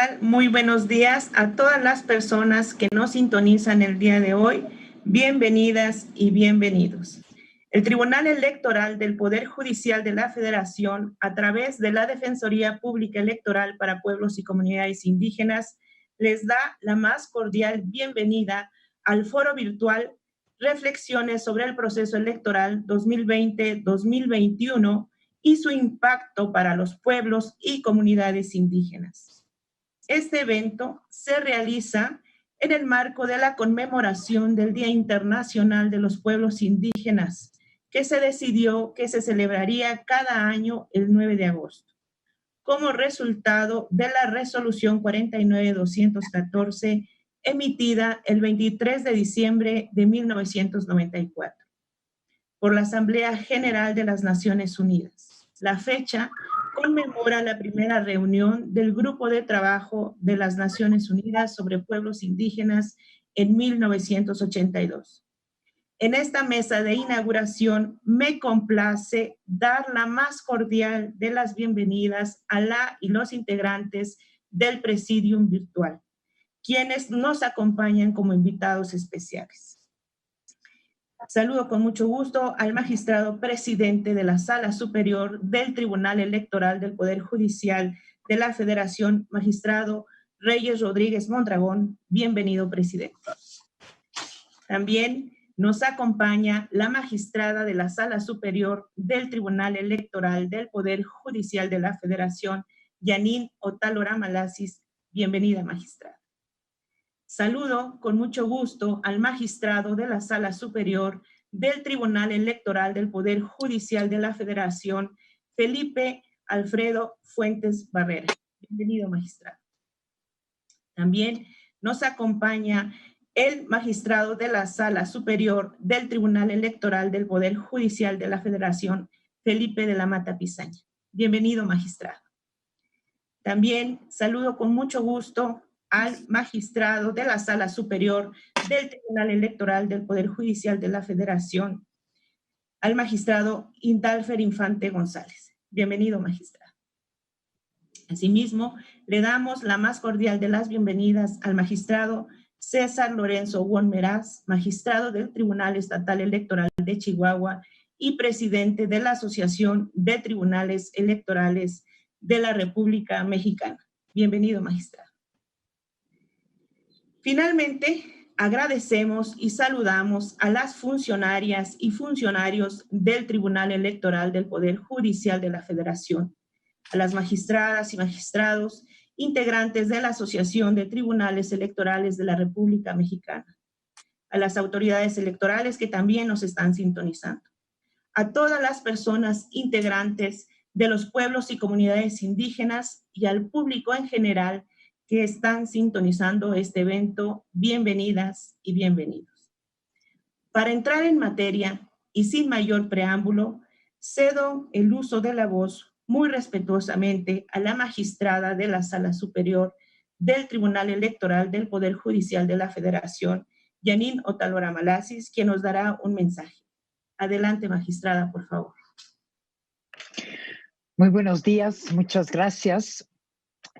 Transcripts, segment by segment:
tal? Muy buenos días a todas las personas que nos sintonizan el día de hoy. Bienvenidas y bienvenidos. El Tribunal Electoral del Poder Judicial de la Federación, a través de la Defensoría Pública Electoral para Pueblos y Comunidades Indígenas, les da la más cordial bienvenida al foro virtual Reflexiones sobre el proceso electoral 2020-2021 y su impacto para los pueblos y comunidades indígenas. Este evento se realiza en el marco de la conmemoración del Día Internacional de los Pueblos Indígenas, que se decidió que se celebraría cada año el 9 de agosto, como resultado de la resolución 49-214 emitida el 23 de diciembre de 1994 por la Asamblea General de las Naciones Unidas. La fecha conmemora la primera reunión del Grupo de Trabajo de las Naciones Unidas sobre Pueblos Indígenas en 1982. En esta mesa de inauguración me complace dar la más cordial de las bienvenidas a la y los integrantes del Presidium Virtual, quienes nos acompañan como invitados especiales. Saludo con mucho gusto al magistrado presidente de la Sala Superior del Tribunal Electoral del Poder Judicial de la Federación, magistrado Reyes Rodríguez Mondragón. Bienvenido, presidente. También nos acompaña la magistrada de la Sala Superior del Tribunal Electoral del Poder Judicial de la Federación, Yanin Otalora Malasis. Bienvenida, magistrada. Saludo con mucho gusto al magistrado de la Sala Superior del Tribunal Electoral del Poder Judicial de la Federación, Felipe Alfredo Fuentes Barrera. Bienvenido, magistrado. También nos acompaña el magistrado de la Sala Superior del Tribunal Electoral del Poder Judicial de la Federación, Felipe de la Mata Pizaña. Bienvenido, magistrado. También saludo con mucho gusto al magistrado de la Sala Superior del Tribunal Electoral del Poder Judicial de la Federación, al magistrado Indalfer Infante González. Bienvenido, magistrado. Asimismo, le damos la más cordial de las bienvenidas al magistrado César Lorenzo Won Meraz, magistrado del Tribunal Estatal Electoral de Chihuahua y presidente de la Asociación de Tribunales Electorales de la República Mexicana. Bienvenido, magistrado. Finalmente, agradecemos y saludamos a las funcionarias y funcionarios del Tribunal Electoral del Poder Judicial de la Federación, a las magistradas y magistrados, integrantes de la Asociación de Tribunales Electorales de la República Mexicana, a las autoridades electorales que también nos están sintonizando, a todas las personas integrantes de los pueblos y comunidades indígenas y al público en general que están sintonizando este evento. Bienvenidas y bienvenidos. Para entrar en materia y sin mayor preámbulo, cedo el uso de la voz muy respetuosamente a la magistrada de la Sala Superior del Tribunal Electoral del Poder Judicial de la Federación, Yanin Otalora Malasis, quien nos dará un mensaje. Adelante, magistrada, por favor. Muy buenos días, muchas gracias.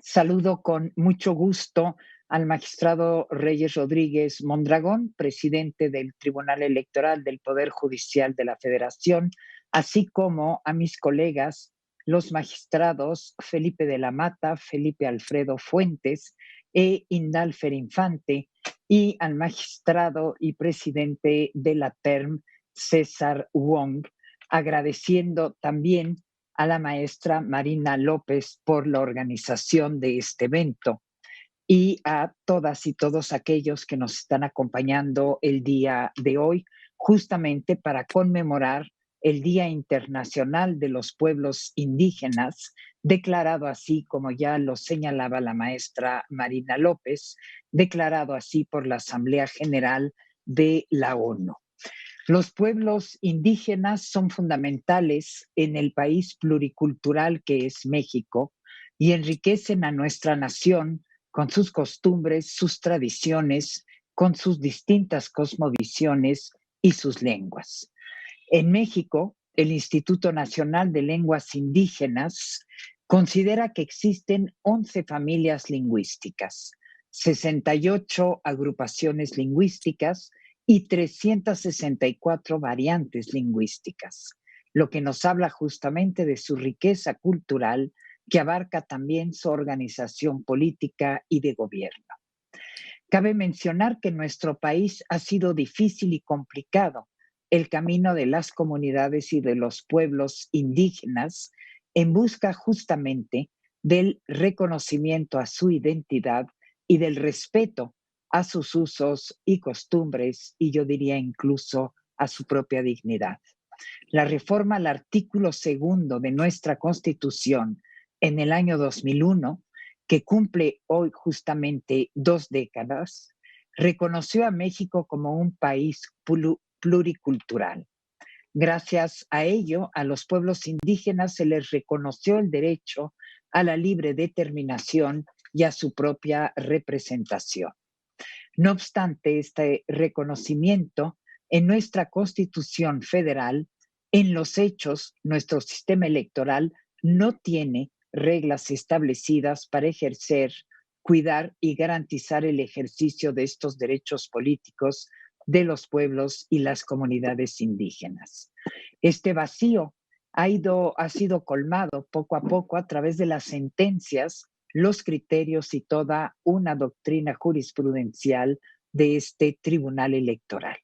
Saludo con mucho gusto al magistrado Reyes Rodríguez Mondragón, presidente del Tribunal Electoral del Poder Judicial de la Federación, así como a mis colegas, los magistrados Felipe de la Mata, Felipe Alfredo Fuentes e Indalfer Infante, y al magistrado y presidente de la TERM, César Wong, agradeciendo también a la maestra Marina López por la organización de este evento y a todas y todos aquellos que nos están acompañando el día de hoy, justamente para conmemorar el Día Internacional de los Pueblos Indígenas, declarado así, como ya lo señalaba la maestra Marina López, declarado así por la Asamblea General de la ONU. Los pueblos indígenas son fundamentales en el país pluricultural que es México y enriquecen a nuestra nación con sus costumbres, sus tradiciones, con sus distintas cosmovisiones y sus lenguas. En México, el Instituto Nacional de Lenguas Indígenas considera que existen 11 familias lingüísticas, 68 agrupaciones lingüísticas y 364 variantes lingüísticas, lo que nos habla justamente de su riqueza cultural que abarca también su organización política y de gobierno. Cabe mencionar que en nuestro país ha sido difícil y complicado el camino de las comunidades y de los pueblos indígenas en busca justamente del reconocimiento a su identidad y del respeto a sus usos y costumbres, y yo diría incluso a su propia dignidad. La reforma al artículo 2 de nuestra Constitución en el año 2001, que cumple hoy justamente 2 décadas, reconoció a México como un país pluricultural. Gracias a ello, a los pueblos indígenas se les reconoció el derecho a la libre determinación y a su propia representación. No obstante, este reconocimiento en nuestra Constitución Federal, en los hechos, nuestro sistema electoral no tiene reglas establecidas para ejercer, cuidar y garantizar el ejercicio de estos derechos políticos de los pueblos y las comunidades indígenas. Este vacío ha sido colmado poco a poco a través de las sentencias, los criterios y toda una doctrina jurisprudencial de este Tribunal Electoral.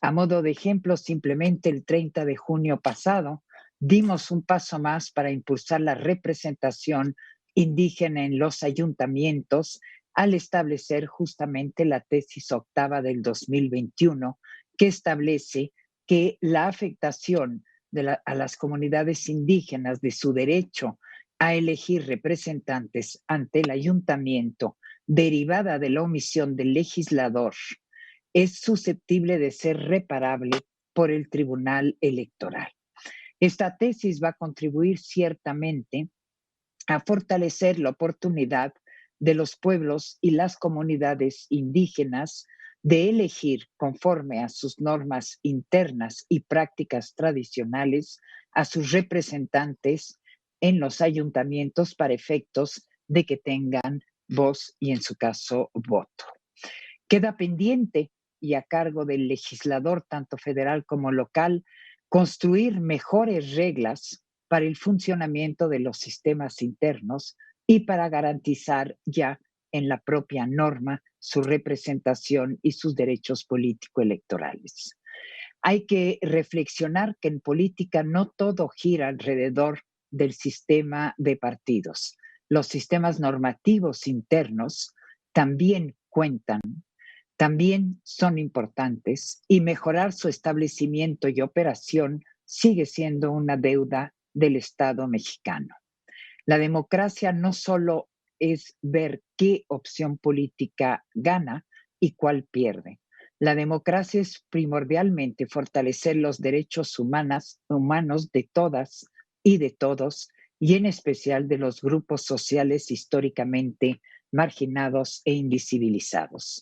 A modo de ejemplo, simplemente el 30 de junio pasado dimos un paso más para impulsar la representación indígena en los ayuntamientos al establecer justamente la tesis octava del 2021, que establece que la afectación a las comunidades indígenas de su derecho a elegir representantes ante el ayuntamiento derivada de la omisión del legislador es susceptible de ser reparable por el Tribunal Electoral. Esta tesis va a contribuir ciertamente a fortalecer la oportunidad de los pueblos y las comunidades indígenas de elegir conforme a sus normas internas y prácticas tradicionales a sus representantes en los ayuntamientos para efectos de que tengan voz y en su caso voto. Queda pendiente y a cargo del legislador tanto federal como local construir mejores reglas para el funcionamiento de los sistemas internos y para garantizar ya en la propia norma su representación y sus derechos político-electorales. Hay que reflexionar que en política no todo gira alrededor del sistema de partidos. Los sistemas normativos internos también cuentan, también son importantes, y mejorar su establecimiento y operación sigue siendo una deuda del Estado mexicano. La democracia no solo es ver qué opción política gana y cuál pierde. La democracia es primordialmente fortalecer los derechos humanos de todas y de todos, y en especial de los grupos sociales históricamente marginados e invisibilizados.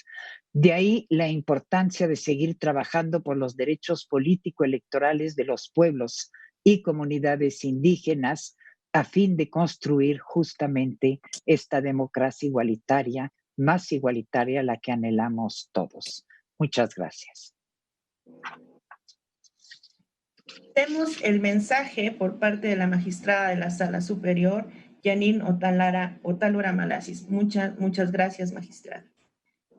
De ahí la importancia de seguir trabajando por los derechos político-electorales de los pueblos y comunidades indígenas a fin de construir justamente esta democracia igualitaria, más igualitaria a la que anhelamos todos. Muchas gracias. Tenemos el mensaje por parte de la magistrada de la Sala Superior, Janine Otálora Malasis. Muchas gracias, magistrada.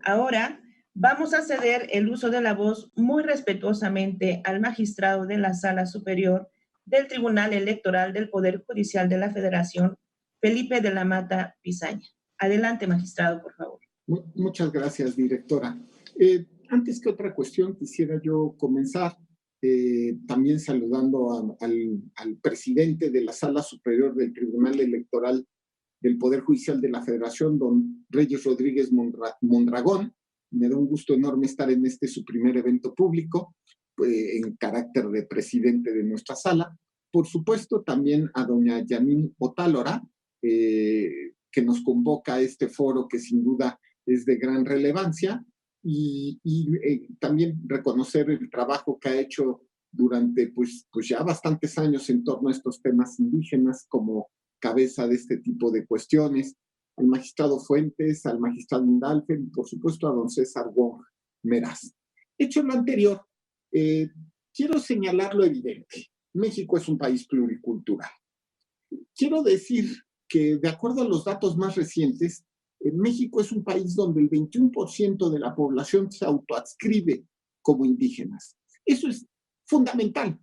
Ahora vamos a ceder el uso de la voz muy respetuosamente al magistrado de la Sala Superior del Tribunal Electoral del Poder Judicial de la Federación, Felipe de la Mata Pizaña. Adelante, magistrado, por favor. Muchas gracias, directora. Antes que otra cuestión, quisiera yo comenzar también saludando al presidente de la Sala Superior del Tribunal Electoral del Poder Judicial de la Federación, don Reyes Rodríguez Mondragón. Me da un gusto enorme estar en su primer evento público, en carácter de presidente de nuestra sala. Por supuesto, también a doña Janine Otálora, que nos convoca a este foro que sin duda es de gran relevancia, y también reconocer el trabajo que ha hecho durante pues ya bastantes años en torno a estos temas indígenas, como cabeza de este tipo de cuestiones, al magistrado Fuentes, al magistrado Indalfen y por supuesto a don César Wong Meraz. Hecho lo anterior, quiero señalar lo evidente. México es un país pluricultural. Quiero decir que de acuerdo a los datos más recientes, México es un país donde el 21% de la población se autoadscribe como indígenas. Eso es fundamental,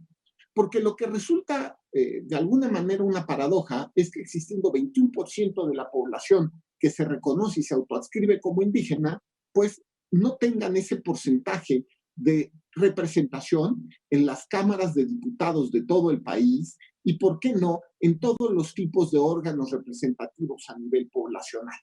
porque lo que resulta de alguna manera una paradoja es que existiendo 21% de la población que se reconoce y se autoadscribe como indígena, pues no tengan ese porcentaje de representación en las cámaras de diputados de todo el país y, ¿por qué no?, en todos los tipos de órganos representativos a nivel poblacional.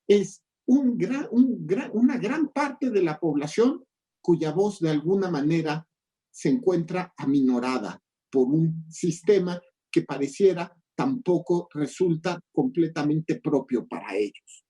Es una gran parte de la población cuya voz de alguna manera se encuentra aminorada por un sistema que pareciera tampoco resulta completamente propio para ellos.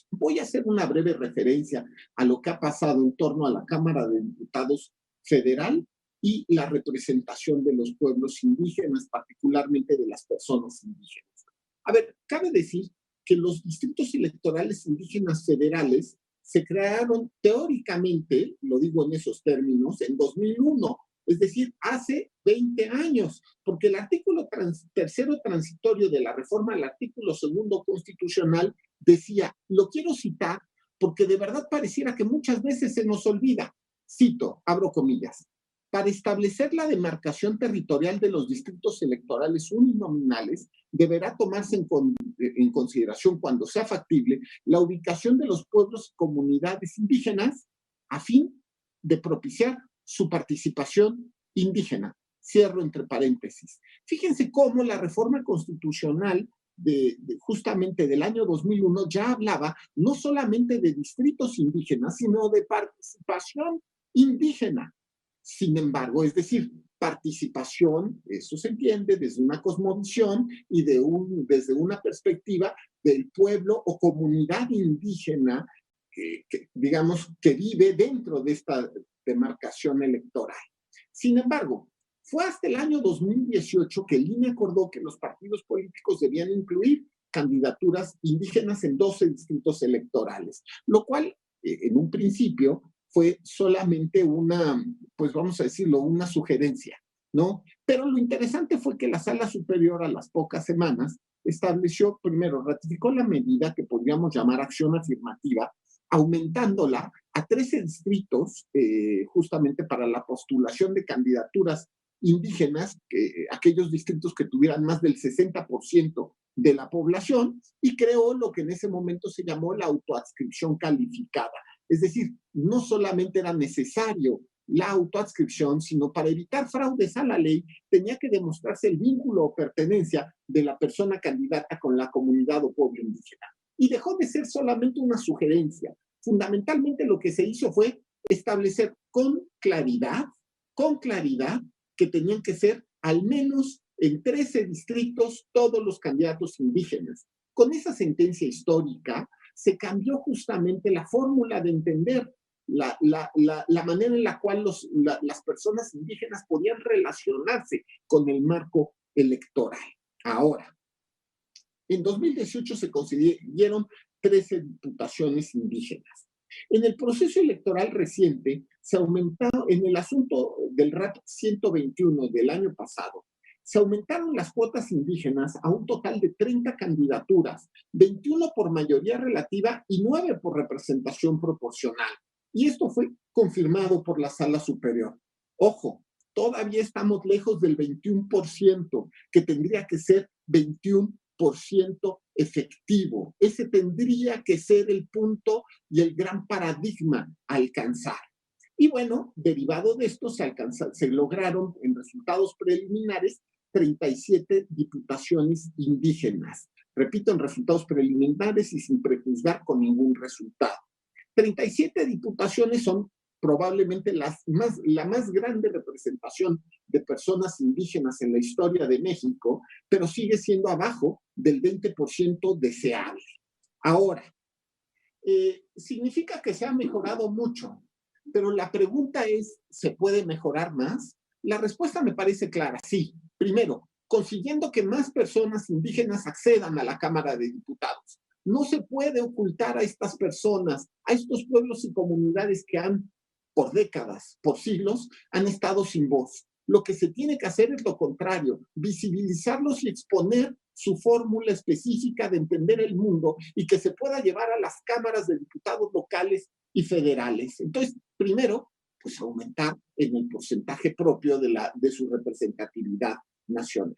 Voy a hacer una breve referencia a lo que ha pasado en torno a la Cámara de Diputados Federal y la representación de los pueblos indígenas, particularmente de las personas indígenas. A ver, cabe decir que los distritos electorales indígenas federales se crearon teóricamente, lo digo en esos términos, en 2001, es decir, hace 20 años, porque el artículo tercero transitorio de la reforma al artículo segundo constitucional decía, lo quiero citar porque de verdad pareciera que muchas veces se nos olvida, cito, abro comillas, para establecer la demarcación territorial de los distritos electorales uninominales, deberá tomarse en consideración cuando sea factible la ubicación de los pueblos y comunidades indígenas a fin de propiciar su participación indígena. Cierro entre paréntesis. Fíjense cómo la reforma constitucional justamente del año 2001 ya hablaba no solamente de distritos indígenas, sino de participación indígena. Sin embargo, es decir, participación, eso se entiende desde una cosmovisión y desde una perspectiva del pueblo o comunidad indígena digamos, que vive dentro de esta demarcación electoral. Sin embargo, fue hasta el año 2018 que el INE acordó que los partidos políticos debían incluir candidaturas indígenas en 12 distritos electorales, lo cual en un principio fue solamente una, pues vamos a decirlo, una sugerencia, ¿no? Pero lo interesante fue que la Sala Superior a las pocas semanas estableció, primero, ratificó la medida que podríamos llamar acción afirmativa, aumentándola a 13 distritos justamente para la postulación de candidaturas indígenas, aquellos distritos que tuvieran más del 60% de la población, y creó lo que en ese momento se llamó la autoadscripción calificada. Es decir, no solamente era necesario la autoadscripción, sino para evitar fraudes a la ley, tenía que demostrarse el vínculo o pertenencia de la persona candidata con la comunidad o pueblo indígena. Y dejó de ser solamente una sugerencia. Fundamentalmente lo que se hizo fue establecer con claridad, que tenían que ser al menos en 13 distritos todos los candidatos indígenas. Con esa sentencia histórica se cambió justamente la fórmula de entender la manera en la cual las personas indígenas podían relacionarse con el marco electoral. Ahora, en 2018 se consiguieron 13 diputaciones indígenas. En el proceso electoral reciente se aumentó, en el asunto del RAT 121 del año pasado, se aumentaron las cuotas indígenas a un total de 30 candidaturas, 21 por mayoría relativa y 9 por representación proporcional. Y esto fue confirmado por la Sala Superior. Ojo, todavía estamos lejos del 21%, que tendría que ser 21% efectivo. Ese tendría que ser el punto y el gran paradigma a alcanzar. Y bueno, derivado de esto se lograron en resultados preliminares 37 diputaciones indígenas. Repito, en resultados preliminares y sin prejuzgar con ningún resultado. 37 diputaciones son probablemente la más grande representación de personas indígenas en la historia de México, pero sigue siendo abajo del 20% deseable. Ahora, significa que se ha mejorado mucho, pero la pregunta es, ¿se puede mejorar más? La respuesta me parece clara, sí. Primero, consiguiendo que más personas indígenas accedan a la Cámara de Diputados. No se puede ocultar a estas personas, a estos pueblos y comunidades que por décadas, por siglos, han estado sin voz. Lo que se tiene que hacer es lo contrario, visibilizarlos y exponer su fórmula específica de entender el mundo y que se pueda llevar a las cámaras de diputados locales y federales. Entonces, primero, pues aumentar en el porcentaje propio de su representatividad nacional.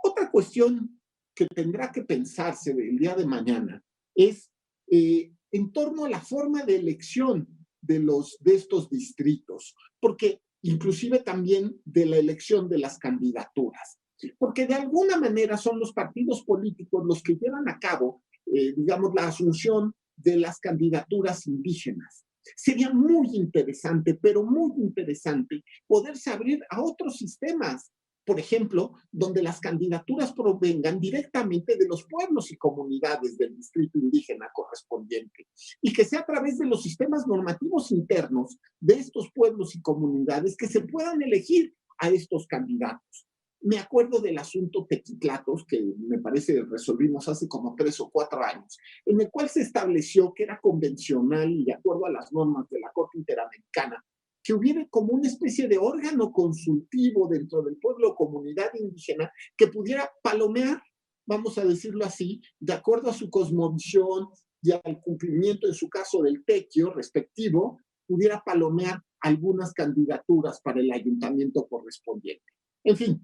Otra cuestión que tendrá que pensarse el día de mañana es en torno a la forma de elección de estos distritos, porque inclusive también de la elección de las candidaturas, porque de alguna manera son los partidos políticos los que llevan a cabo, digamos, la asunción de las candidaturas indígenas. Sería muy interesante, pero muy interesante, poderse abrir a otros sistemas, por ejemplo, donde las candidaturas provengan directamente de los pueblos y comunidades del distrito indígena correspondiente y que sea a través de los sistemas normativos internos de estos pueblos y comunidades que se puedan elegir a estos candidatos. Me acuerdo del asunto Tequitlatos, que me parece resolvimos hace como 3 o 4 años, en el cual se estableció que era convencional y de acuerdo a las normas de la Corte Interamericana, que hubiera como una especie de órgano consultivo dentro del pueblo o comunidad indígena que pudiera palomear, vamos a decirlo así, de acuerdo a su cosmovisión y al cumplimiento, en su caso, del tequio respectivo, pudiera palomear algunas candidaturas para el ayuntamiento correspondiente. En fin,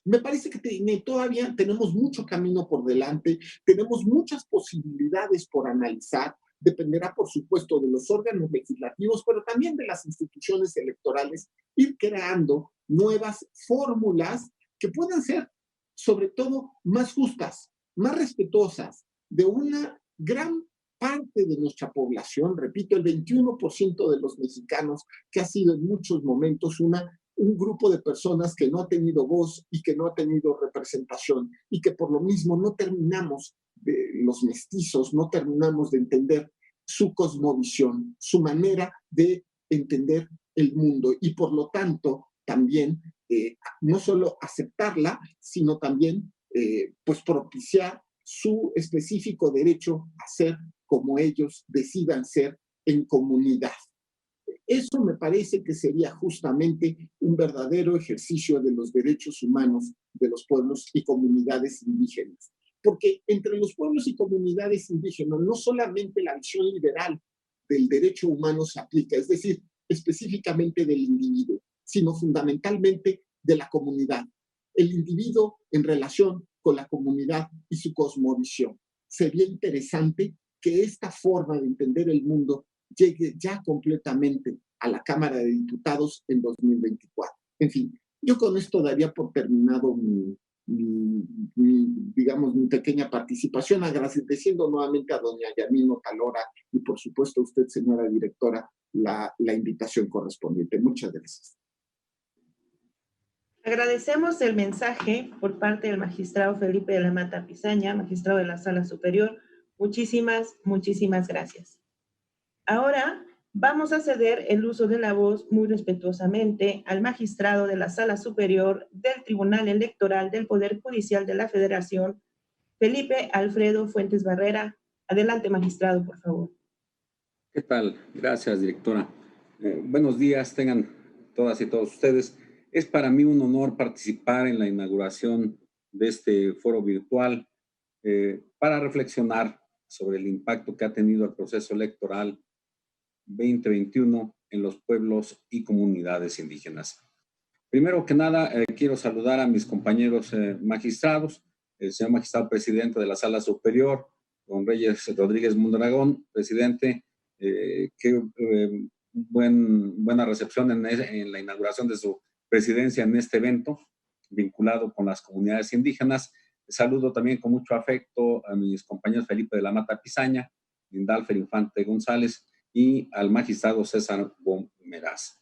me parece que todavía tenemos mucho camino por delante, tenemos muchas posibilidades por analizar, dependerá por supuesto de los órganos legislativos, pero también de las instituciones electorales, ir creando nuevas fórmulas que puedan ser sobre todo más justas, más respetuosas de una gran parte de nuestra población, repito, el 21% de los mexicanos, que ha sido en muchos momentos un grupo de personas que no ha tenido voz y que no ha tenido representación y que por lo mismo no terminamos los mestizos, no terminamos de entender su cosmovisión, su manera de entender el mundo y por lo tanto también no solo aceptarla, sino también pues propiciar su específico derecho a ser como ellos decidan ser en comunidad. Eso me parece que sería justamente un verdadero ejercicio de los derechos humanos de los pueblos y comunidades indígenas. Porque entre los pueblos y comunidades indígenas no solamente la visión liberal del derecho humano se aplica, es decir, específicamente del individuo, sino fundamentalmente de la comunidad. El individuo en relación con la comunidad y su cosmovisión. Sería interesante que esta forma de entender el mundo llegue ya completamente a la Cámara de Diputados en 2024. En fin, yo con esto daría por terminado digamos, mi pequeña participación, agradeciendo nuevamente a doña Yanino Talora y por supuesto a usted, señora directora, la invitación correspondiente. Muchas gracias. Agradecemos el mensaje por parte del magistrado Felipe de la Mata Pisaña, magistrado de la Sala Superior. Muchísimas gracias. Ahora vamos a ceder el uso de la voz muy respetuosamente al magistrado de la Sala Superior del Tribunal Electoral del Poder Judicial de la Federación, Felipe Alfredo Fuentes Barrera. Adelante, magistrado, por favor. ¿Qué tal? Gracias, directora. Buenos días, tengan todas y todos ustedes. Es para mí un honor participar en la inauguración de este foro virtual para reflexionar sobre el impacto que ha tenido el proceso electoral 2021 en los pueblos y comunidades indígenas. Primero que nada, quiero saludar a mis compañeros magistrados, el señor magistrado presidente de la Sala Superior, don Reyes Rodríguez Mondragón, presidente, buena recepción en la inauguración de su presidencia en este evento vinculado con las comunidades indígenas. Saludo también con mucho afecto a mis compañeros Felipe de la Mata Pisaña, Lindalfer Infante González y al magistrado César Meraz.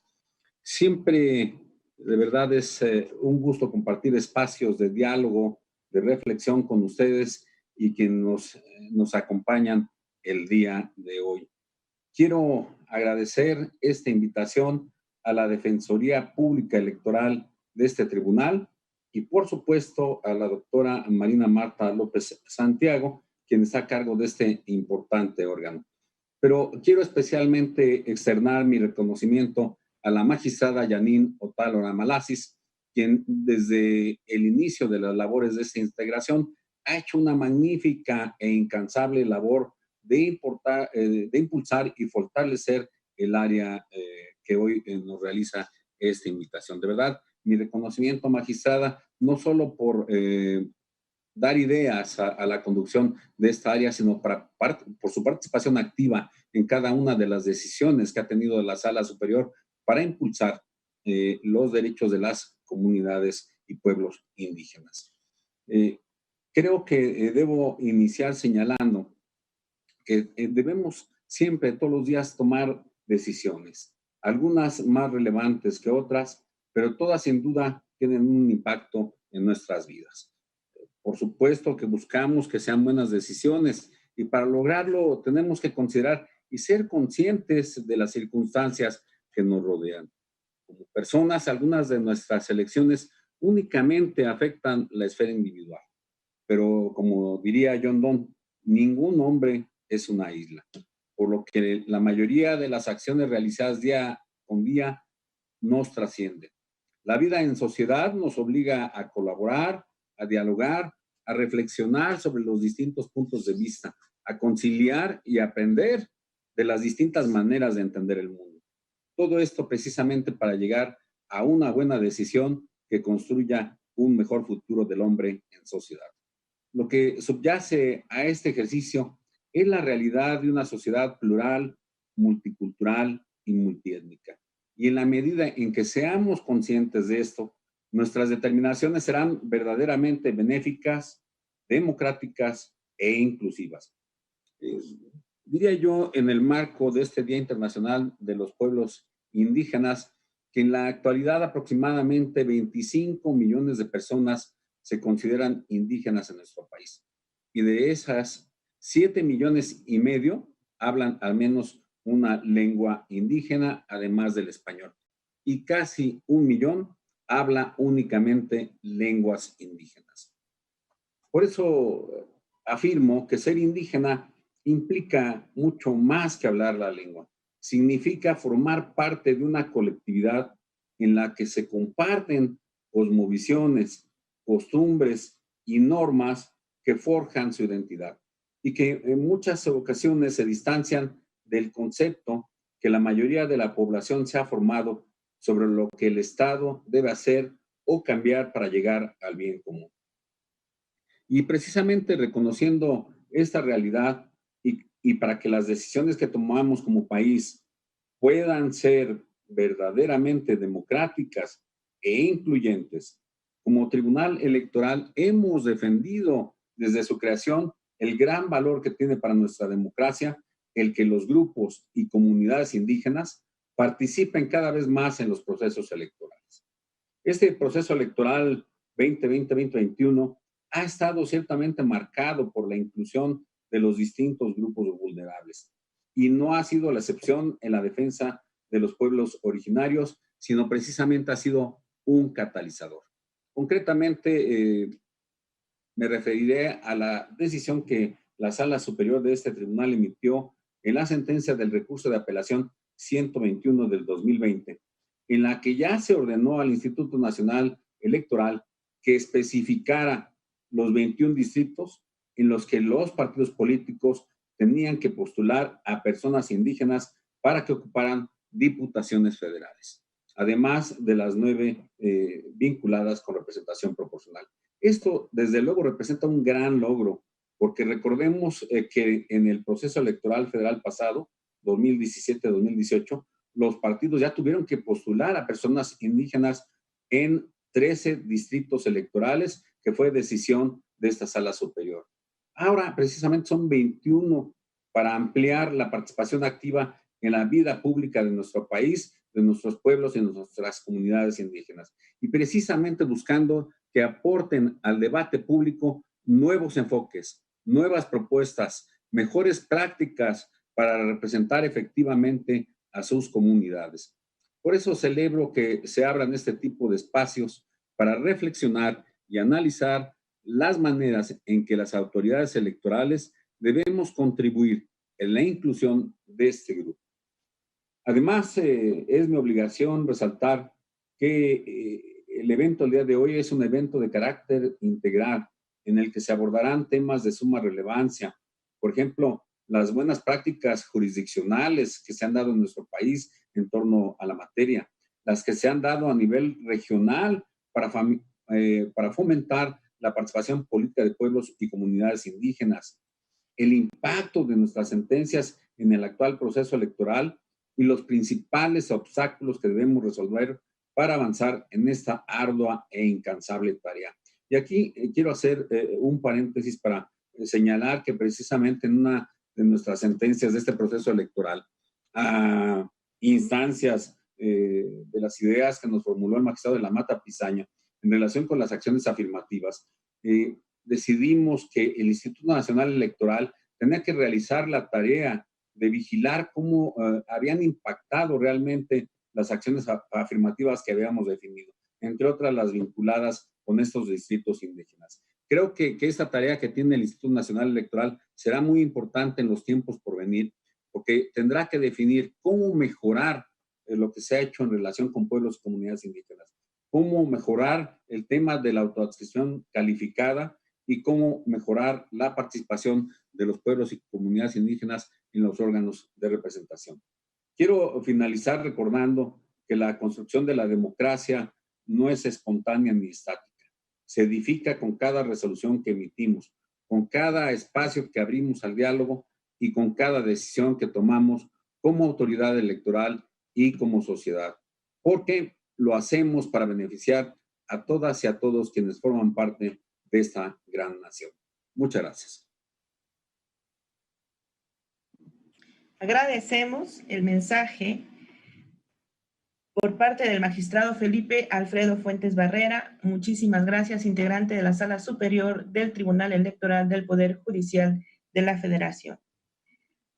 Siempre, de verdad, es un gusto compartir espacios de diálogo, de reflexión con ustedes y que nos acompañan el día de hoy. Quiero agradecer esta invitación a la Defensoría Pública Electoral de este tribunal y por supuesto a la doctora Marina Marta López Santiago, quien está a cargo de este importante órgano. Pero quiero especialmente externar mi reconocimiento a la magistrada Janine Otálora Malasis, quien desde el inicio de las labores de esta integración ha hecho una magnífica e incansable labor de impulsar y fortalecer el área que hoy nos realiza esta invitación. De verdad, mi reconocimiento, magistrada, no solo por dar ideas a la conducción de esta área, sino por su participación activa en cada una de las decisiones que ha tenido la Sala Superior para impulsar los derechos de las comunidades y pueblos indígenas. Creo que debo iniciar señalando que debemos siempre, todos los días, tomar decisiones, algunas más relevantes que otras, pero todas sin duda tienen un impacto en nuestras vidas. Por supuesto que buscamos que sean buenas decisiones y para lograrlo tenemos que considerar y ser conscientes de las circunstancias que nos rodean. Como personas, algunas de nuestras elecciones únicamente afectan la esfera individual, pero como diría John Donne, ningún hombre es una isla, por lo que la mayoría de las acciones realizadas día con día nos trascienden. La vida en sociedad nos obliga a colaborar, a dialogar, a reflexionar sobre los distintos puntos de vista, a conciliar y aprender de las distintas maneras de entender el mundo. Todo esto precisamente para llegar a una buena decisión que construya un mejor futuro del hombre en sociedad. Lo que subyace a este ejercicio es la realidad de una sociedad plural, multicultural y multiétnica. Y en la medida en que seamos conscientes de esto, nuestras determinaciones serán verdaderamente benéficas, democráticas e inclusivas. Diría yo, en el marco de este Día Internacional de los Pueblos Indígenas, que en la actualidad aproximadamente 25 millones de personas se consideran indígenas en nuestro país. Y de esas, 7,5 millones hablan al menos una lengua indígena, además del español. Y casi 1 millón habla únicamente lenguas indígenas. Por eso afirmo que ser indígena implica mucho más que hablar la lengua. Significa formar parte de una colectividad en la que se comparten cosmovisiones, costumbres y normas que forjan su identidad y que en muchas ocasiones se distancian del concepto que la mayoría de la población se ha formado sobre lo que el Estado debe hacer o cambiar para llegar al bien común. Y precisamente reconociendo esta realidad y para que las decisiones que tomamos como país puedan ser verdaderamente democráticas e incluyentes, como Tribunal Electoral hemos defendido desde su creación el gran valor que tiene para nuestra democracia el que los grupos y comunidades indígenas participen cada vez más en los procesos electorales. Este proceso electoral 2020-2021 ha estado ciertamente marcado por la inclusión de los distintos grupos vulnerables y no ha sido la excepción en la defensa de los pueblos originarios, sino precisamente ha sido un catalizador. Concretamente, me referiré a la decisión que la Sala Superior de este tribunal emitió en la sentencia del recurso de apelación 121 del 2020, en la que ya se ordenó al Instituto Nacional Electoral que especificara los 21 distritos en los que los partidos políticos tenían que postular a personas indígenas para que ocuparan diputaciones federales, además de las 9 vinculadas con representación proporcional. Esto, desde luego, representa un gran logro, porque recordemos que en el proceso electoral federal pasado, 2017-2018, los partidos ya tuvieron que postular a personas indígenas en 13 distritos electorales, que fue decisión de esta Sala Superior. Ahora, precisamente, son 21 para ampliar la participación activa en la vida pública de nuestro país, de nuestros pueblos y de nuestras comunidades indígenas. Y precisamente buscando que aporten al debate público nuevos enfoques, nuevas propuestas, mejores prácticas para representar efectivamente a sus comunidades. Por eso celebro que se abran este tipo de espacios para reflexionar y analizar las maneras en que las autoridades electorales debemos contribuir en la inclusión de este grupo. Además, es mi obligación resaltar que el evento del día de hoy es un evento de carácter integral en el que se abordarán temas de suma relevancia. Por ejemplo, las buenas prácticas jurisdiccionales que se han dado en nuestro país en torno a la materia, las que se han dado a nivel regional para fomentar la participación política de pueblos y comunidades indígenas, el impacto de nuestras sentencias en el actual proceso electoral y los principales obstáculos que debemos resolver para avanzar en esta ardua e incansable tarea. Y aquí quiero hacer un paréntesis para señalar que precisamente en una de nuestras sentencias de este proceso electoral, a instancias de las ideas que nos formuló el magistrado de la Mata Pizaña en relación con las acciones afirmativas, decidimos que el Instituto Nacional Electoral tenía que realizar la tarea de vigilar cómo habían impactado realmente las acciones afirmativas que habíamos definido, entre otras las vinculadas con estos distritos indígenas. Creo que esta tarea que tiene el Instituto Nacional Electoral será muy importante en los tiempos por venir, porque tendrá que definir cómo mejorar lo que se ha hecho en relación con pueblos y comunidades indígenas, cómo mejorar el tema de la autoadscripción calificada y cómo mejorar la participación de los pueblos y comunidades indígenas en los órganos de representación. Quiero finalizar recordando que la construcción de la democracia no es espontánea ni estática. Se edifica con cada resolución que emitimos, con cada espacio que abrimos al diálogo y con cada decisión que tomamos como autoridad electoral y como sociedad. Porque lo hacemos para beneficiar a todas y a todos quienes forman parte de esta gran nación. Muchas gracias. Agradecemos el mensaje por parte del magistrado Felipe Alfredo Fuentes Barrera. Muchísimas gracias, integrante de la Sala Superior del Tribunal Electoral del Poder Judicial de la Federación.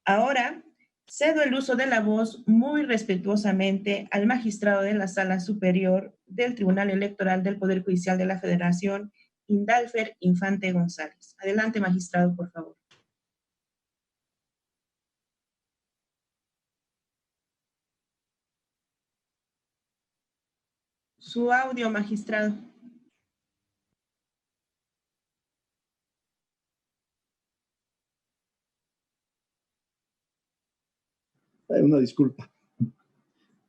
Ahora cedo el uso de la voz muy respetuosamente al magistrado de la Sala Superior del Tribunal Electoral del Poder Judicial de la Federación, Indalfer Infante González. Adelante, magistrado, por favor. Su audio, magistrado. Una disculpa.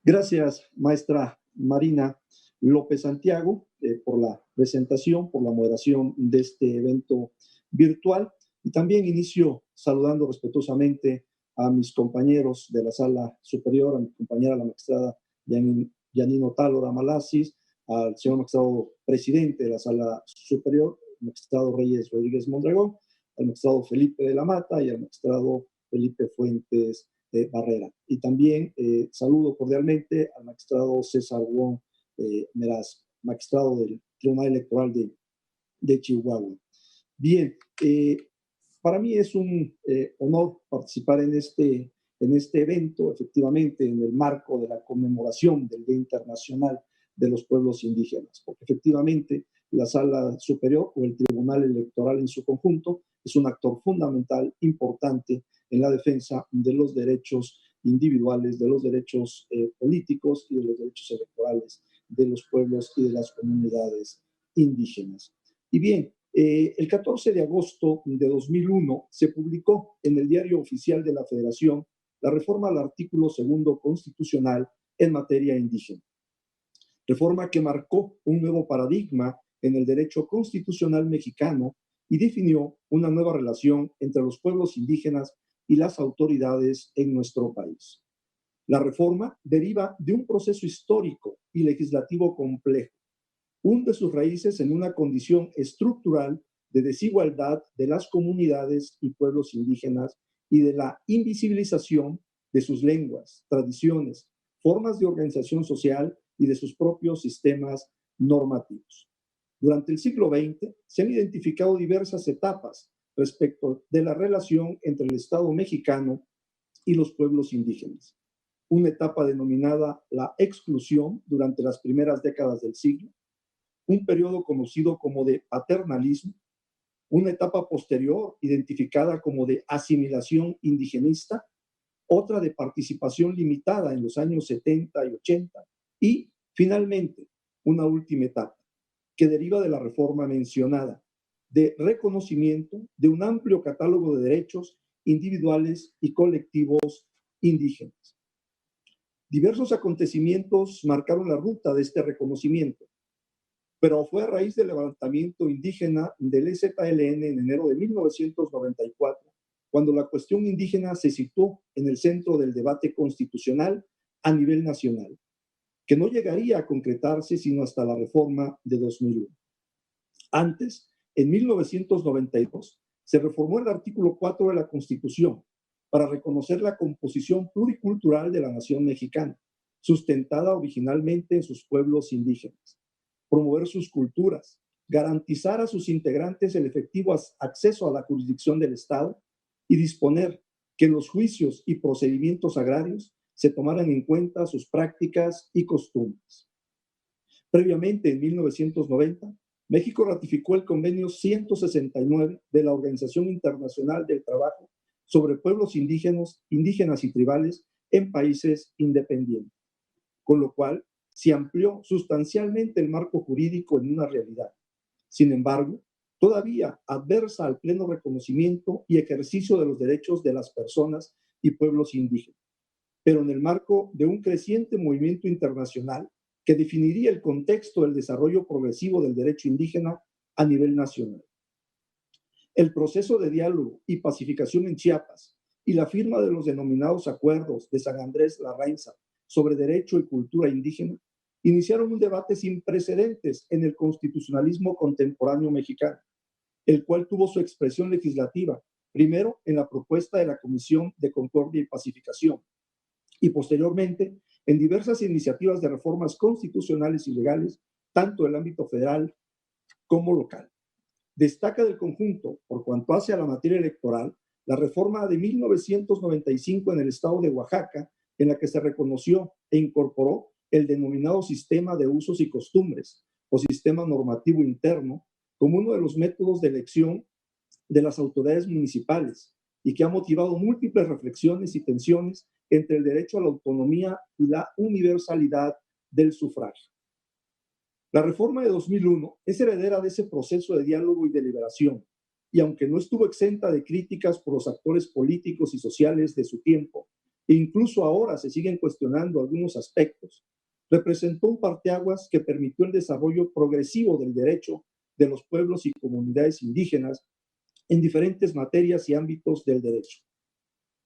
Gracias, maestra Marina López Santiago, por la presentación, por la moderación de este evento virtual. Y también inicio saludando respetuosamente a mis compañeros de la Sala Superior, a mi compañera la magistrada Yanino Otálora Malasis, al señor magistrado presidente de la Sala Superior, el magistrado Reyes Rodríguez Mondragón, al magistrado Felipe de la Mata y al magistrado Felipe Fuentes Barrera. Y también saludo cordialmente al magistrado César Wong Meraz, magistrado del Tribunal Electoral de Chihuahua. Bien, para mí es un honor participar en este evento, efectivamente, en el marco de la conmemoración del Día Internacional de los Pueblos Indígenas, porque efectivamente la Sala Superior o el Tribunal Electoral en su conjunto es un actor fundamental, importante en la defensa de los derechos individuales, de los derechos políticos y de los derechos electorales de los pueblos y de las comunidades indígenas. Y bien, el 14 de agosto de 2001 se publicó en el Diario Oficial de la Federación la reforma al artículo 2 constitucional en materia indígena. Reforma que marcó un nuevo paradigma en el derecho constitucional mexicano y definió una nueva relación entre los pueblos indígenas y las autoridades en nuestro país. La reforma deriva de un proceso histórico y legislativo complejo. Hunde sus raíces en una condición estructural de desigualdad de las comunidades y pueblos indígenas y de la invisibilización de sus lenguas, tradiciones, formas de organización social y de sus propios sistemas normativos. Durante el siglo XX se han identificado diversas etapas respecto de la relación entre el Estado mexicano y los pueblos indígenas. Una etapa denominada la exclusión durante las primeras décadas del siglo, un periodo conocido como de paternalismo, una etapa posterior identificada como de asimilación indigenista, otra de participación limitada en los años 70 y 80 y, finalmente, una última etapa que deriva de la reforma mencionada, de reconocimiento de un amplio catálogo de derechos individuales y colectivos indígenas. Diversos acontecimientos marcaron la ruta de este reconocimiento, pero fue a raíz del levantamiento indígena del EZLN en enero de 1994, cuando la cuestión indígena se situó en el centro del debate constitucional a nivel nacional, que no llegaría a concretarse sino hasta la reforma de 2001. Antes, en 1992, se reformó el artículo 4 de la Constitución para reconocer la composición pluricultural de la nación mexicana, sustentada originalmente en sus pueblos indígenas, promover sus culturas, garantizar a sus integrantes el efectivo acceso a la jurisdicción del Estado y disponer que en los juicios y procedimientos agrarios se tomaran en cuenta sus prácticas y costumbres. Previamente, en 1990, México ratificó el convenio 169 de la Organización Internacional del Trabajo sobre pueblos indígenas y tribales en países independientes, con lo cual se amplió sustancialmente el marco jurídico en una realidad. Sin embargo, todavía adversa al pleno reconocimiento y ejercicio de los derechos de las personas y pueblos indígenas, pero en el marco de un creciente movimiento internacional que definiría el contexto del desarrollo progresivo del derecho indígena a nivel nacional. El proceso de diálogo y pacificación en Chiapas y la firma de los denominados acuerdos de San Andrés Larrainza sobre derecho y cultura indígena iniciaron un debate sin precedentes en el constitucionalismo contemporáneo mexicano, el cual tuvo su expresión legislativa, primero en la propuesta de la Comisión de Concordia y Pacificación, y posteriormente en diversas iniciativas de reformas constitucionales y legales, tanto del ámbito federal como local. Destaca del conjunto, por cuanto hace a la materia electoral, la reforma de 1995 en el estado de Oaxaca, en la que se reconoció e incorporó el denominado sistema de usos y costumbres, o sistema normativo interno, como uno de los métodos de elección de las autoridades municipales, y que ha motivado múltiples reflexiones y tensiones entre el derecho a la autonomía y la universalidad del sufragio. La reforma de 2001 es heredera de ese proceso de diálogo y deliberación, y aunque no estuvo exenta de críticas por los actores políticos y sociales de su tiempo, e incluso ahora se siguen cuestionando algunos aspectos, representó un parteaguas que permitió el desarrollo progresivo del derecho de los pueblos y comunidades indígenas en diferentes materias y ámbitos del derecho.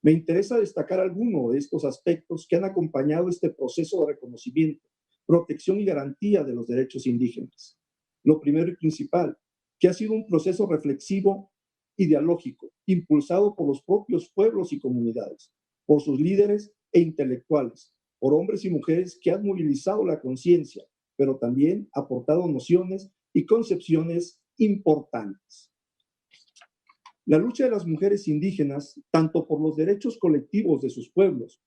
Me interesa destacar algunos de estos aspectos que han acompañado este proceso de reconocimiento, protección y garantía de los derechos indígenas. Lo primero y principal, que ha sido un proceso reflexivo y dialógico, impulsado por los propios pueblos y comunidades, por sus líderes e intelectuales, por hombres y mujeres que han movilizado la conciencia, pero también aportado nociones y concepciones importantes. La lucha de las mujeres indígenas, tanto por los derechos colectivos de sus pueblos,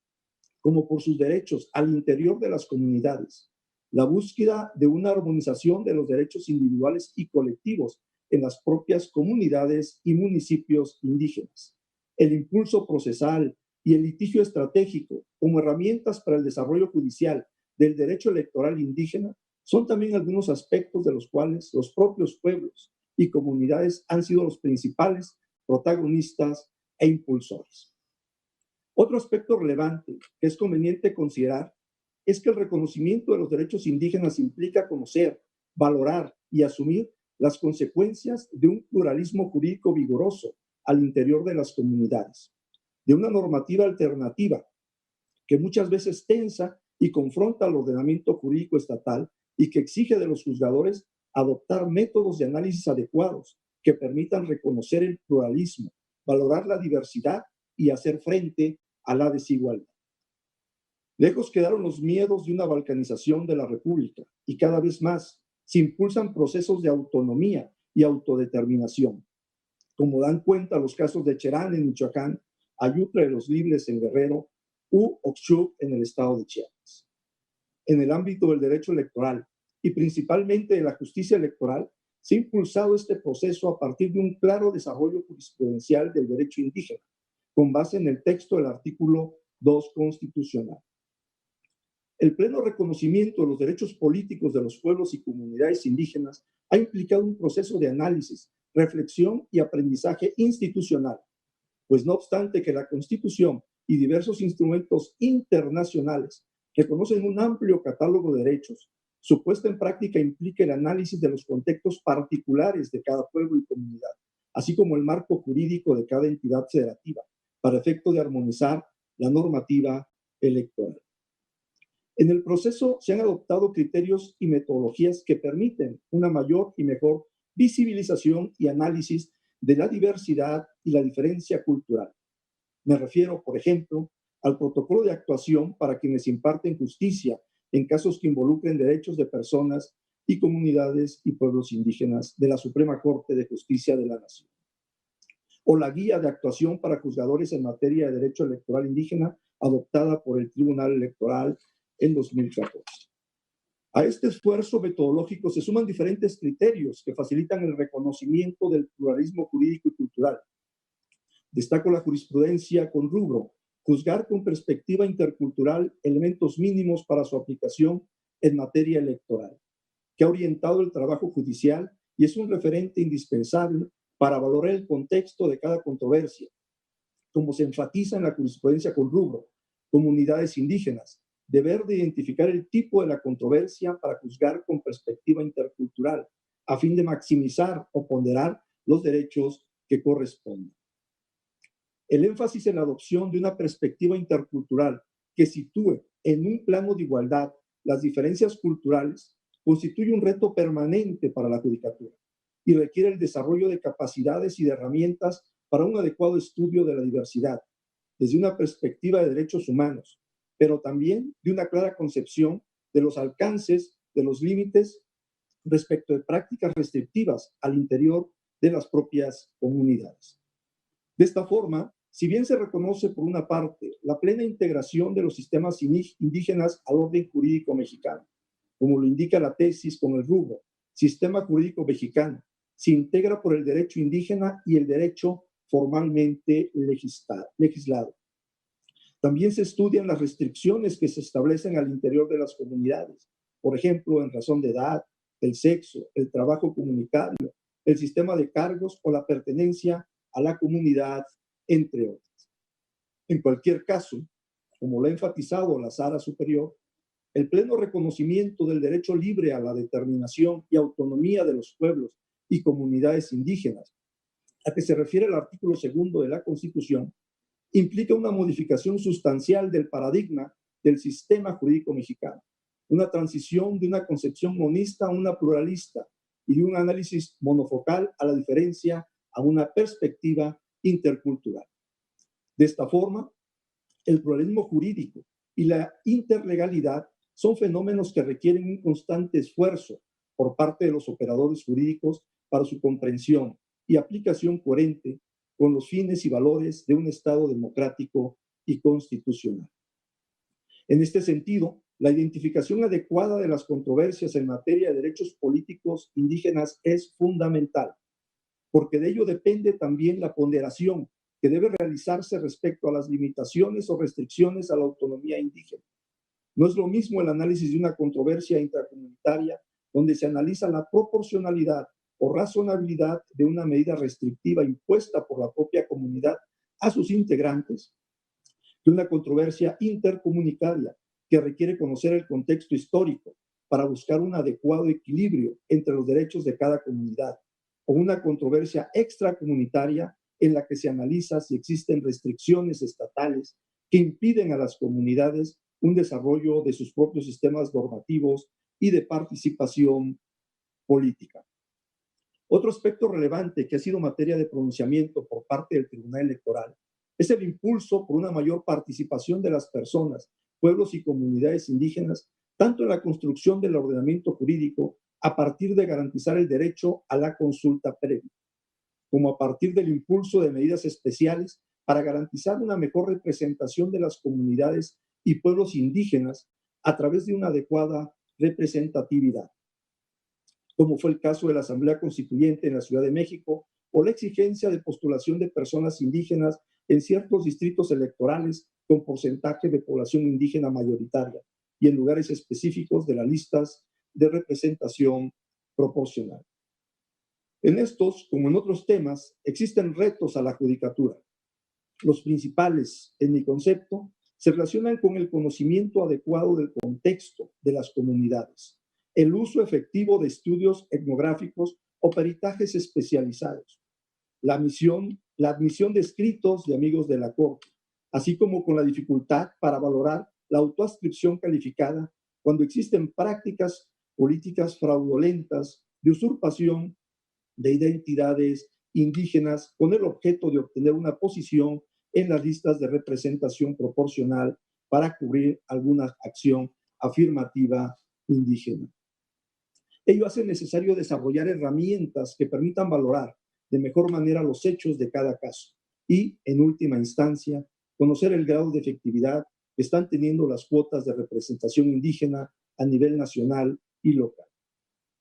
como por sus derechos al interior de las comunidades, la búsqueda de una armonización de los derechos individuales y colectivos en las propias comunidades y municipios indígenas, el impulso procesal y el litigio estratégico como herramientas para el desarrollo judicial del derecho electoral indígena son también algunos aspectos de los cuales los propios pueblos y comunidades han sido los principales protagonistas e impulsores. Otro aspecto relevante que es conveniente considerar es que el reconocimiento de los derechos indígenas implica conocer, valorar y asumir las consecuencias de un pluralismo jurídico vigoroso al interior de las comunidades, de una normativa alternativa que muchas veces tensa y confronta al ordenamiento jurídico estatal y que exige de los juzgadores adoptar métodos de análisis adecuados que permitan reconocer el pluralismo, valorar la diversidad y hacer frente a la desigualdad. Lejos quedaron los miedos de una balcanización de la República y cada vez más se impulsan procesos de autonomía y autodeterminación, como dan cuenta los casos de Cherán en Michoacán, Ayutla de los Libres en Guerrero u Oxchuc en el estado de Chiapas. En el ámbito del derecho electoral, y principalmente de la justicia electoral, se ha impulsado este proceso a partir de un claro desarrollo jurisprudencial del derecho indígena, con base en el texto del artículo 2 constitucional. El pleno reconocimiento de los derechos políticos de los pueblos y comunidades indígenas ha implicado un proceso de análisis, reflexión y aprendizaje institucional, pues no obstante que la Constitución y diversos instrumentos internacionales reconocen un amplio catálogo de derechos, su puesta en práctica implica el análisis de los contextos particulares de cada pueblo y comunidad, así como el marco jurídico de cada entidad federativa, para efecto de armonizar la normativa electoral. En el proceso se han adoptado criterios y metodologías que permiten una mayor y mejor visibilización y análisis de la diversidad y la diferencia cultural. Me refiero, por ejemplo, al protocolo de actuación para quienes imparten justicia en casos que involucren derechos de personas y comunidades y pueblos indígenas de la Suprema Corte de Justicia de la Nación, o la guía de actuación para juzgadores en materia de derecho electoral indígena adoptada por el Tribunal Electoral en 2014. A este esfuerzo metodológico se suman diferentes criterios que facilitan el reconocimiento del pluralismo jurídico y cultural. Destaco la jurisprudencia con rubro, juzgar con perspectiva intercultural elementos mínimos para su aplicación en materia electoral, que ha orientado el trabajo judicial y es un referente indispensable para valorar el contexto de cada controversia, como se enfatiza en la jurisprudencia con rubro, comunidades indígenas, deber de identificar el tipo de la controversia para juzgar con perspectiva intercultural, a fin de maximizar o ponderar los derechos que corresponden. El énfasis en la adopción de una perspectiva intercultural que sitúe en un plano de igualdad las diferencias culturales constituye un reto permanente para la judicatura y requiere el desarrollo de capacidades y de herramientas para un adecuado estudio de la diversidad, desde una perspectiva de derechos humanos, pero también de una clara concepción de los alcances, de los límites respecto de prácticas restrictivas al interior de las propias comunidades. De esta forma, si bien se reconoce por una parte la plena integración de los sistemas indígenas al orden jurídico mexicano, como lo indica la tesis con el rubro Sistema Jurídico Mexicano, se integra por el derecho indígena y el derecho formalmente legislado. También se estudian las restricciones que se establecen al interior de las comunidades, por ejemplo, en razón de edad, el sexo, el trabajo comunitario, el sistema de cargos o la pertenencia a la comunidad, entre otras. En cualquier caso, como lo ha enfatizado la Sala Superior, el pleno reconocimiento del derecho libre a la determinación y autonomía de los pueblos y comunidades indígenas, a que se refiere el artículo 2 de la Constitución, implica una modificación sustancial del paradigma del sistema jurídico mexicano, una transición de una concepción monista a una pluralista y de un análisis monofocal a la diferencia a una perspectiva intercultural. De esta forma, el pluralismo jurídico y la interlegalidad son fenómenos que requieren un constante esfuerzo por parte de los operadores jurídicos para su comprensión y aplicación coherente con los fines y valores de un Estado democrático y constitucional. En este sentido, la identificación adecuada de las controversias en materia de derechos políticos indígenas es fundamental, porque de ello depende también la ponderación que debe realizarse respecto a las limitaciones o restricciones a la autonomía indígena. No es lo mismo el análisis de una controversia intracomunitaria donde se analiza la proporcionalidad o razonabilidad de una medida restrictiva impuesta por la propia comunidad a sus integrantes, que una controversia intercomunitaria que requiere conocer el contexto histórico para buscar un adecuado equilibrio entre los derechos de cada comunidad, o una controversia extracomunitaria en la que se analiza si existen restricciones estatales que impiden a las comunidades un desarrollo de sus propios sistemas normativos y de participación política. Otro aspecto relevante que ha sido materia de pronunciamiento por parte del Tribunal Electoral es el impulso por una mayor participación de las personas, pueblos y comunidades indígenas, tanto en la construcción del ordenamiento jurídico a partir de garantizar el derecho a la consulta previa, como a partir del impulso de medidas especiales para garantizar una mejor representación de las comunidades y pueblos indígenas a través de una adecuada representatividad, como fue el caso de la Asamblea Constituyente en la Ciudad de México, o la exigencia de postulación de personas indígenas en ciertos distritos electorales con porcentaje de población indígena mayoritaria y en lugares específicos de las listas de representación proporcional. En estos, como en otros temas, existen retos a la judicatura. Los principales, en mi concepto, se relacionan con el conocimiento adecuado del contexto de las comunidades, el uso efectivo de estudios etnográficos o peritajes especializados, la admisión de escritos de amigos de la Corte, así como con la dificultad para valorar la autoadscripción calificada cuando existen prácticas políticas fraudulentas de usurpación de identidades indígenas con el objeto de obtener una posición en las listas de representación proporcional para cubrir alguna acción afirmativa indígena. Ello hace necesario desarrollar herramientas que permitan valorar de mejor manera los hechos de cada caso y, en última instancia, conocer el grado de efectividad que están teniendo las cuotas de representación indígena a nivel nacional y local.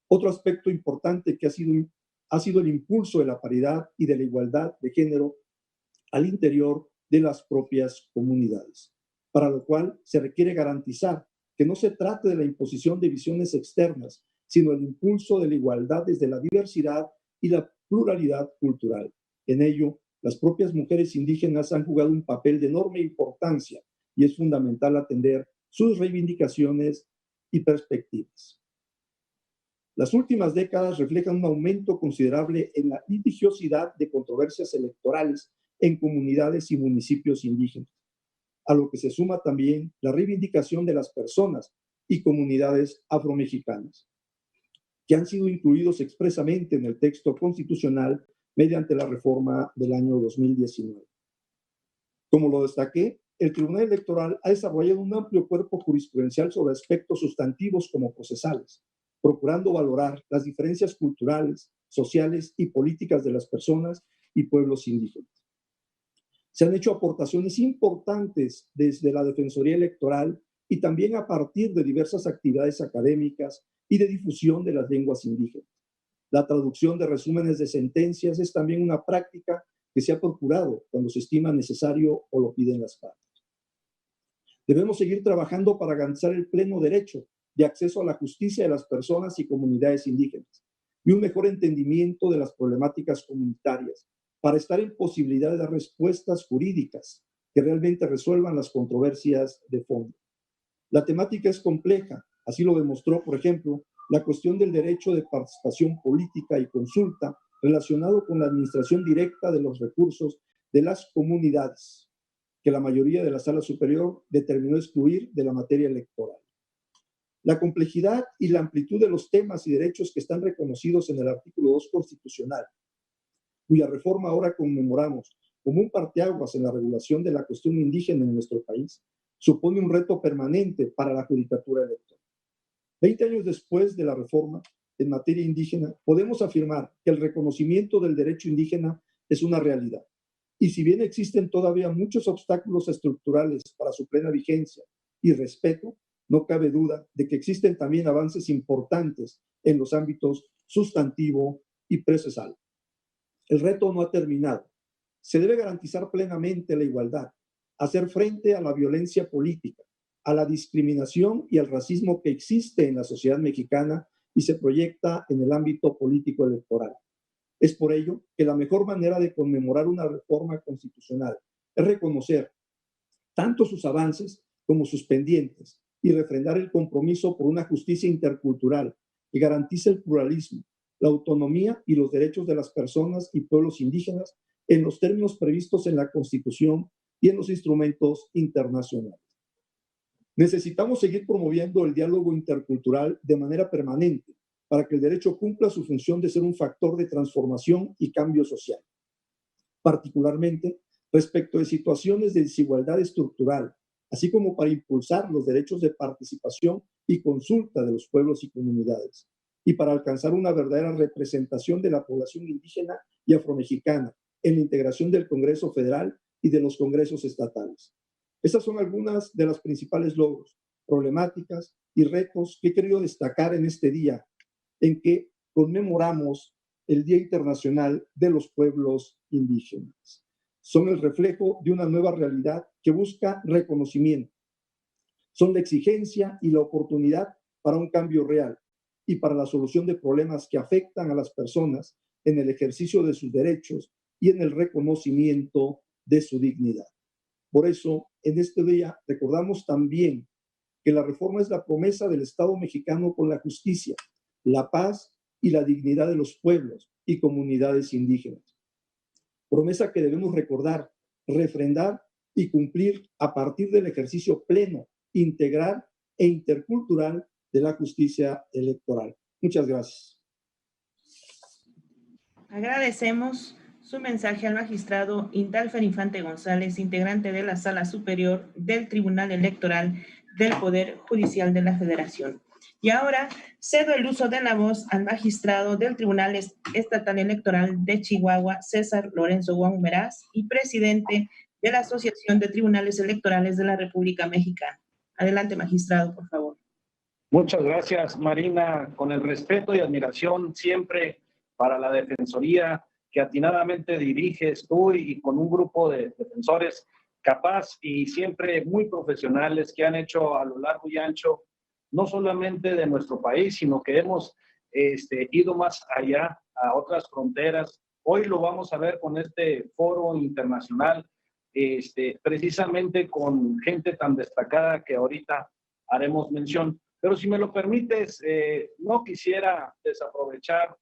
Otro aspecto importante que ha sido el impulso de la paridad y de la igualdad de género al interior de las propias comunidades, para lo cual se requiere garantizar que no se trate de la imposición de visiones externas, sino el impulso de la igualdad desde la diversidad y la pluralidad cultural. En ello, las propias mujeres indígenas han jugado un papel de enorme importancia y es fundamental atender sus reivindicaciones y perspectivas. Las últimas décadas reflejan un aumento considerable en la litigiosidad de controversias electorales en comunidades y municipios indígenas, a lo que se suma también la reivindicación de las personas y comunidades afromexicanas, que han sido incluidos expresamente en el texto constitucional mediante la reforma del año 2019. Como lo destaqué, el Tribunal Electoral ha desarrollado un amplio cuerpo jurisprudencial sobre aspectos sustantivos como procesales, procurando valorar las diferencias culturales, sociales y políticas de las personas y pueblos indígenas. Se han hecho aportaciones importantes desde la Defensoría Electoral y también a partir de diversas actividades académicas y de difusión de las lenguas indígenas. La traducción de resúmenes de sentencias es también una práctica que se ha procurado cuando se estima necesario o lo piden las partes. Debemos seguir trabajando para garantizar el pleno derecho de acceso a la justicia de las personas y comunidades indígenas y un mejor entendimiento de las problemáticas comunitarias para estar en posibilidad de dar respuestas jurídicas que realmente resuelvan las controversias de fondo. La temática es compleja, así lo demostró, por ejemplo, la cuestión del derecho de participación política y consulta relacionado con la administración directa de los recursos de las comunidades, que la mayoría de la Sala Superior determinó excluir de la materia electoral. La complejidad y la amplitud de los temas y derechos que están reconocidos en el artículo 2 constitucional, cuya reforma ahora conmemoramos como un parteaguas en la regulación de la cuestión indígena en nuestro país, supone un reto permanente para la judicatura electoral. 20 años después de la reforma en materia indígena, podemos afirmar que el reconocimiento del derecho indígena es una realidad. Y si bien existen todavía muchos obstáculos estructurales para su plena vigencia y respeto, no cabe duda de que existen también avances importantes en los ámbitos sustantivo y procesal. El reto no ha terminado. Se debe garantizar plenamente la igualdad, hacer frente a la violencia política, a la discriminación y al racismo que existe en la sociedad mexicana y se proyecta en el ámbito político electoral. Es por ello que la mejor manera de conmemorar una reforma constitucional es reconocer tanto sus avances como sus pendientes y refrendar el compromiso por una justicia intercultural que garantice el pluralismo, la autonomía y los derechos de las personas y pueblos indígenas en los términos previstos en la Constitución y en los instrumentos internacionales. Necesitamos seguir promoviendo el diálogo intercultural de manera permanente para que el derecho cumpla su función de ser un factor de transformación y cambio social, particularmente respecto de situaciones de desigualdad estructural, así como para impulsar los derechos de participación y consulta de los pueblos y comunidades, y para alcanzar una verdadera representación de la población indígena y afromexicana en la integración del Congreso Federal y de los congresos estatales. Estas son algunas de las principales logros, problemáticas y retos que he querido destacar en este día, en que conmemoramos el Día Internacional de los Pueblos Indígenas. Son el reflejo de una nueva realidad que busca reconocimiento. Son la exigencia y la oportunidad para un cambio real y para la solución de problemas que afectan a las personas en el ejercicio de sus derechos y en el reconocimiento de su dignidad. Por eso, en este día recordamos también que la reforma es la promesa del Estado mexicano con la justicia, la paz y la dignidad de los pueblos y comunidades indígenas. Promesa que debemos recordar, refrendar y cumplir a partir del ejercicio pleno, integral e intercultural de la justicia electoral. Muchas gracias. Agradecemos su mensaje al magistrado Indalfer Infante González, integrante de la Sala Superior del Tribunal Electoral del Poder Judicial de la Federación. Y ahora cedo el uso de la voz al magistrado del Tribunal Estatal Electoral de Chihuahua, César Lorenzo Wong Meraz, y presidente de la Asociación de Tribunales Electorales de la República Mexicana. Adelante, magistrado, por favor. Muchas gracias, Marina, con el respeto y admiración siempre para la Defensoría que atinadamente diriges tú y con un grupo de defensores capaz y siempre muy profesionales que han hecho a lo largo y ancho, no solamente de nuestro país, sino que hemos ido más allá, a otras fronteras. Hoy lo vamos a ver con este foro internacional, precisamente con gente tan destacada que ahorita haremos mención. Pero si me lo permites, no quisiera desaprovechar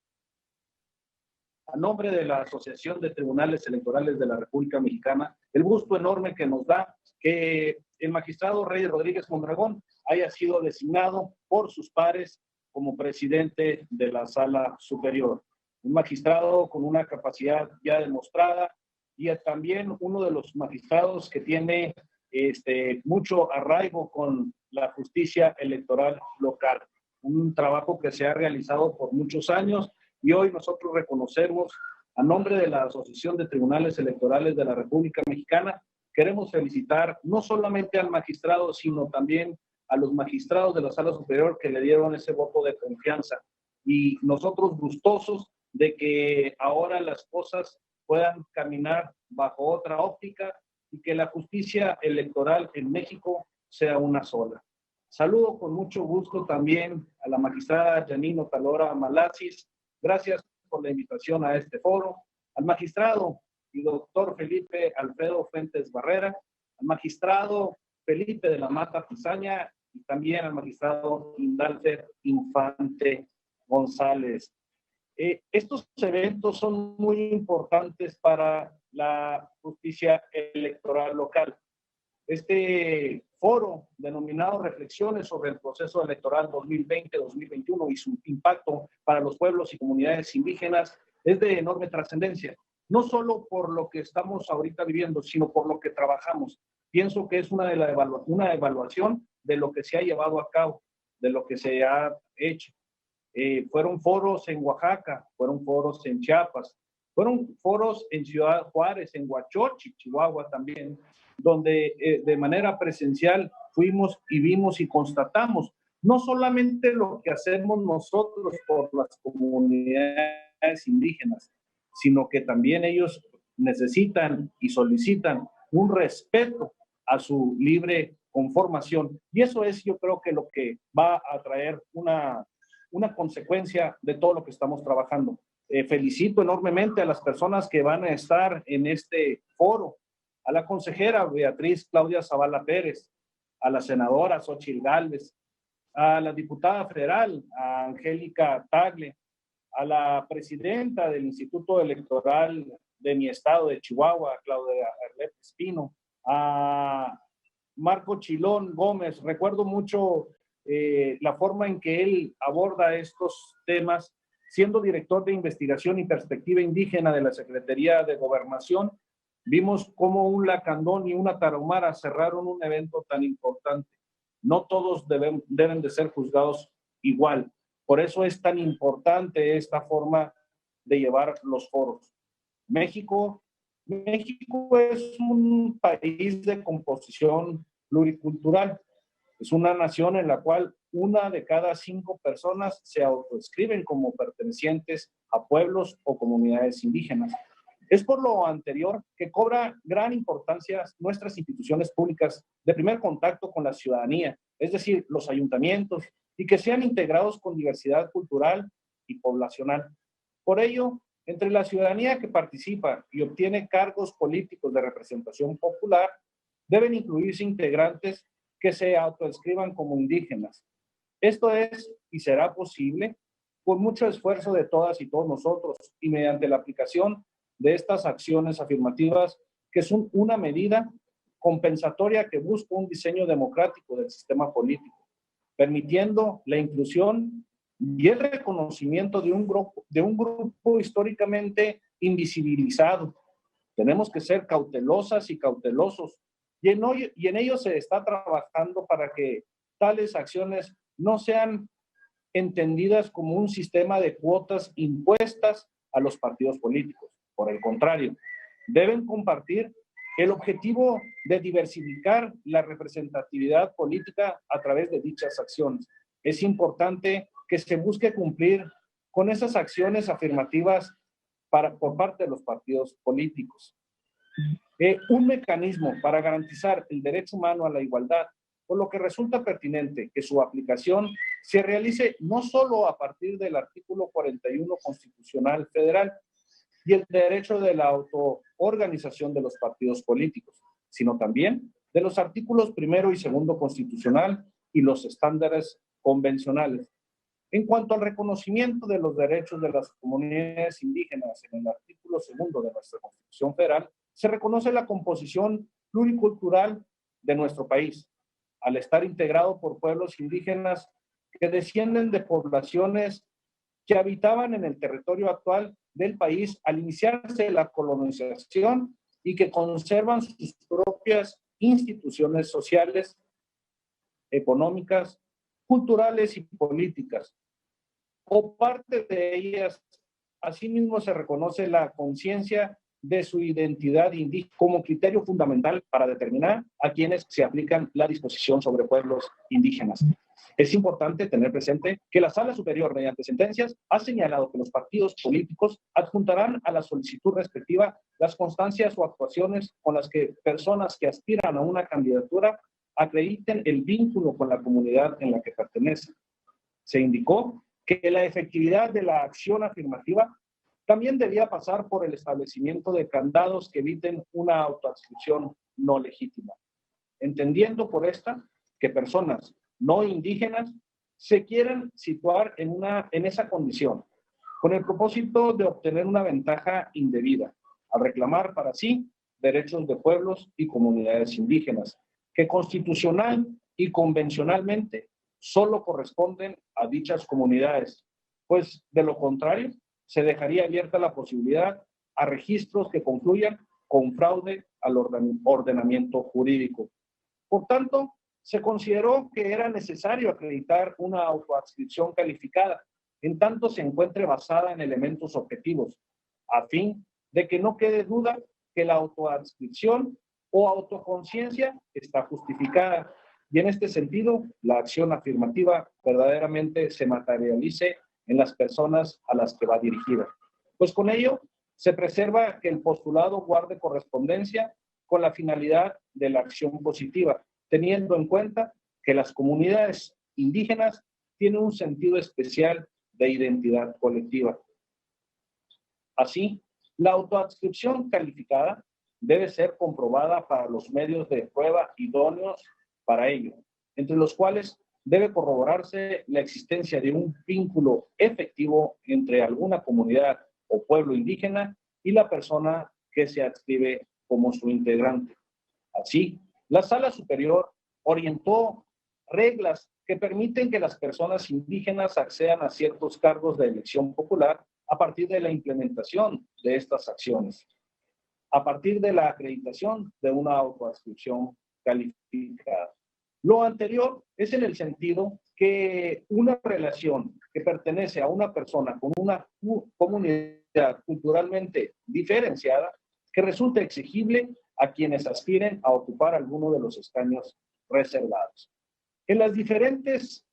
a nombre de la Asociación de Tribunales Electorales de la República Mexicana, el gusto enorme que nos da que el magistrado Reyes Rodríguez Mondragón haya sido designado por sus pares como presidente de la Sala Superior. Un magistrado con una capacidad ya demostrada y también uno de los magistrados que tiene mucho arraigo con la justicia electoral local. Un trabajo que se ha realizado por muchos años y hoy nosotros reconocemos a nombre de la Asociación de Tribunales Electorales de la República Mexicana, queremos felicitar no solamente al magistrado, sino también a los magistrados de la Sala Superior que le dieron ese voto de confianza. Y nosotros gustosos de que ahora las cosas puedan caminar bajo otra óptica y que la justicia electoral en México sea una sola. Saludo con mucho gusto también a la magistrada Janine Otalora Malasis. Gracias por la invitación a este foro. Al magistrado y doctor Felipe Alfredo Fuentes Barrera, al magistrado Felipe de la Mata Pizaña y también al magistrado Indalfer Infante González. Estos eventos son muy importantes para la justicia electoral local. Este foro denominado Reflexiones sobre el proceso electoral 2020-2021 y su impacto para los pueblos y comunidades indígenas es de enorme trascendencia, no solo por lo que estamos ahorita viviendo, sino por lo que trabajamos. Pienso que es una evaluación de lo que se ha llevado a cabo, de lo que se ha hecho. Fueron foros en Oaxaca, fueron foros en Chiapas, fueron foros en Ciudad Juárez, en Huachochi, Chihuahua también, donde de manera presencial fuimos y vimos y constatamos no solamente lo que hacemos nosotros por las comunidades indígenas, sino que también ellos necesitan y solicitan un respeto a su libre conformación. Y eso es, yo creo que lo que va a traer una consecuencia de todo lo que estamos trabajando. Felicito enormemente a las personas que van a estar en este foro, a la consejera Beatriz Claudia Zavala Pérez, a la senadora Xochitl Gálvez, a la diputada federal, a Angélica Tagle, a la presidenta del Instituto Electoral de mi estado de Chihuahua, Claudia Arlet Espino, a Marco Chilón Gómez. Recuerdo mucho la forma en que él aborda estos temas, siendo director de investigación y perspectiva indígena de la Secretaría de Gobernación. Vimos cómo un Lacandón y una Tarahumara cerraron un evento tan importante. No todos deben de ser juzgados igual. Por eso es tan importante esta forma de llevar los foros. México es un país de composición pluricultural. Es una nación en la cual 1 de cada 5 personas se autodescriben como pertenecientes a pueblos o comunidades indígenas. Es por lo anterior que cobra gran importancia nuestras instituciones públicas de primer contacto con la ciudadanía, es decir, los ayuntamientos, y que sean integrados con diversidad cultural y poblacional. Por ello, entre la ciudadanía que participa y obtiene cargos políticos de representación popular, deben incluirse integrantes que se autodescriban como indígenas. Esto es y será posible con mucho esfuerzo de todas y todos nosotros y mediante la aplicación de estas acciones afirmativas, que son una medida compensatoria que busca un diseño democrático del sistema político, permitiendo la inclusión y el reconocimiento de un grupo históricamente invisibilizado. Tenemos que ser cautelosas y cautelosos, y en ello se está trabajando para que tales acciones no sean entendidas como un sistema de cuotas impuestas a los partidos políticos. Por el contrario, deben compartir el objetivo de diversificar la representatividad política a través de dichas acciones. Es importante que se busque cumplir con esas acciones afirmativas por parte de los partidos políticos. Un mecanismo para garantizar el derecho humano a la igualdad, por lo que resulta pertinente que su aplicación se realice no solo a partir del artículo 41 constitucional federal y el derecho de la autoorganización de los partidos políticos, sino también de los artículos 1 y 2 constitucional y los estándares convencionales. En cuanto al reconocimiento de los derechos de las comunidades indígenas en el artículo 2 de nuestra Constitución Federal, se reconoce la composición pluricultural de nuestro país, al estar integrado por pueblos indígenas que descienden de poblaciones que habitaban en el territorio actual del país al iniciarse la colonización y que conservan sus propias instituciones sociales, económicas, culturales y políticas, o parte de ellas. Asimismo, se reconoce la conciencia de su identidad indígena como criterio fundamental para determinar a quienes se aplican la disposición sobre pueblos indígenas. Es importante tener presente que la Sala Superior, mediante sentencias, ha señalado que los partidos políticos adjuntarán a la solicitud respectiva las constancias o actuaciones con las que personas que aspiran a una candidatura acrediten el vínculo con la comunidad en la que pertenecen. Se indicó que la efectividad de la acción afirmativa también debía pasar por el establecimiento de candados que eviten una autoadscripción no legítima, entendiendo por esta que personas no indígenas se quieren situar en esa condición, con el propósito de obtener una ventaja indebida, al reclamar para sí derechos de pueblos y comunidades indígenas, que constitucional y convencionalmente solo corresponden a dichas comunidades, pues de lo contrario se dejaría abierta la posibilidad a registros que concluyan con fraude al ordenamiento jurídico. Por tanto, se consideró que era necesario acreditar una autoadscripción calificada, en tanto se encuentre basada en elementos objetivos, a fin de que no quede duda que la autoadscripción o autoconciencia está justificada, y en este sentido, la acción afirmativa verdaderamente se materialice en las personas a las que va dirigida. Pues con ello, se preserva que el postulado guarde correspondencia con la finalidad de la acción positiva, teniendo en cuenta que las comunidades indígenas tienen un sentido especial de identidad colectiva. Así, la autoadscripción calificada debe ser comprobada para los medios de prueba idóneos para ello, entre los cuales debe corroborarse la existencia de un vínculo efectivo entre alguna comunidad o pueblo indígena y la persona que se adscribe como su integrante. Así, la Sala Superior orientó reglas que permiten que las personas indígenas accedan a ciertos cargos de elección popular a partir de la implementación de estas acciones, a partir de la acreditación de una autoadscripción calificada. Lo anterior es en el sentido que una relación que pertenece a una persona con una comunidad culturalmente diferenciada que resulte exigible a quienes aspiren a ocupar alguno de los escaños reservados. En las diferentes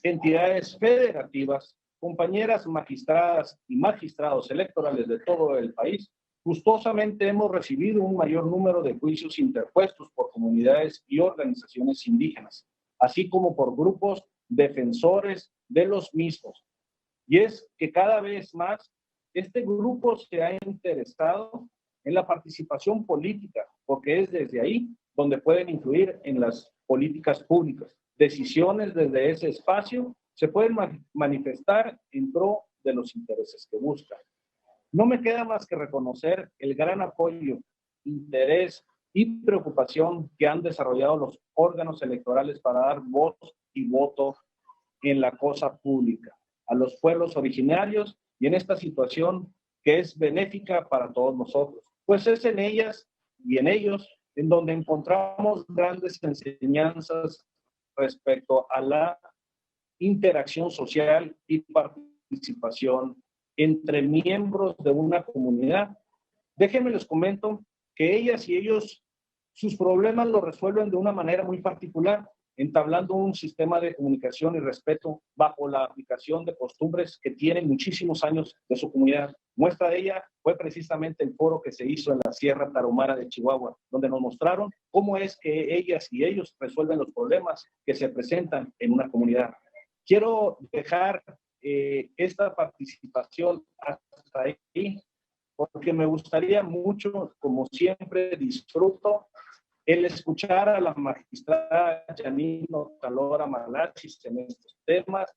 entidades federativas, compañeras magistradas y magistrados electorales de todo el país, gustosamente hemos recibido un mayor número de juicios interpuestos por comunidades y organizaciones indígenas, así como por grupos defensores de los mismos. Y es que cada vez más este grupo se ha interesado en la participación política, porque es desde ahí donde pueden influir en las políticas públicas. Decisiones desde ese espacio se pueden manifestar en pro de los intereses que buscan. No me queda más que reconocer el gran apoyo, interés y preocupación que han desarrollado los órganos electorales para dar voz y voto en la cosa pública a los pueblos originarios y en esta situación que es benéfica para todos nosotros, pues es en ellas y en ellos en donde encontramos grandes enseñanzas respecto a la interacción social y participación entre miembros de una comunidad. Déjenme les comento que ellas y ellos sus problemas los resuelven de una manera muy particular, entablando un sistema de comunicación y respeto bajo la aplicación de costumbres que tienen muchísimos años de su comunidad. Muestra de ella fue precisamente el foro que se hizo en la Sierra Tarahumara de Chihuahua, donde nos mostraron cómo es que ellas y ellos resuelven los problemas que se presentan en una comunidad. Quiero dejar esta participación hasta ahí, porque me gustaría mucho, como siempre disfruto, el escuchar a la magistrada Janine Otalora Malasis en estos temas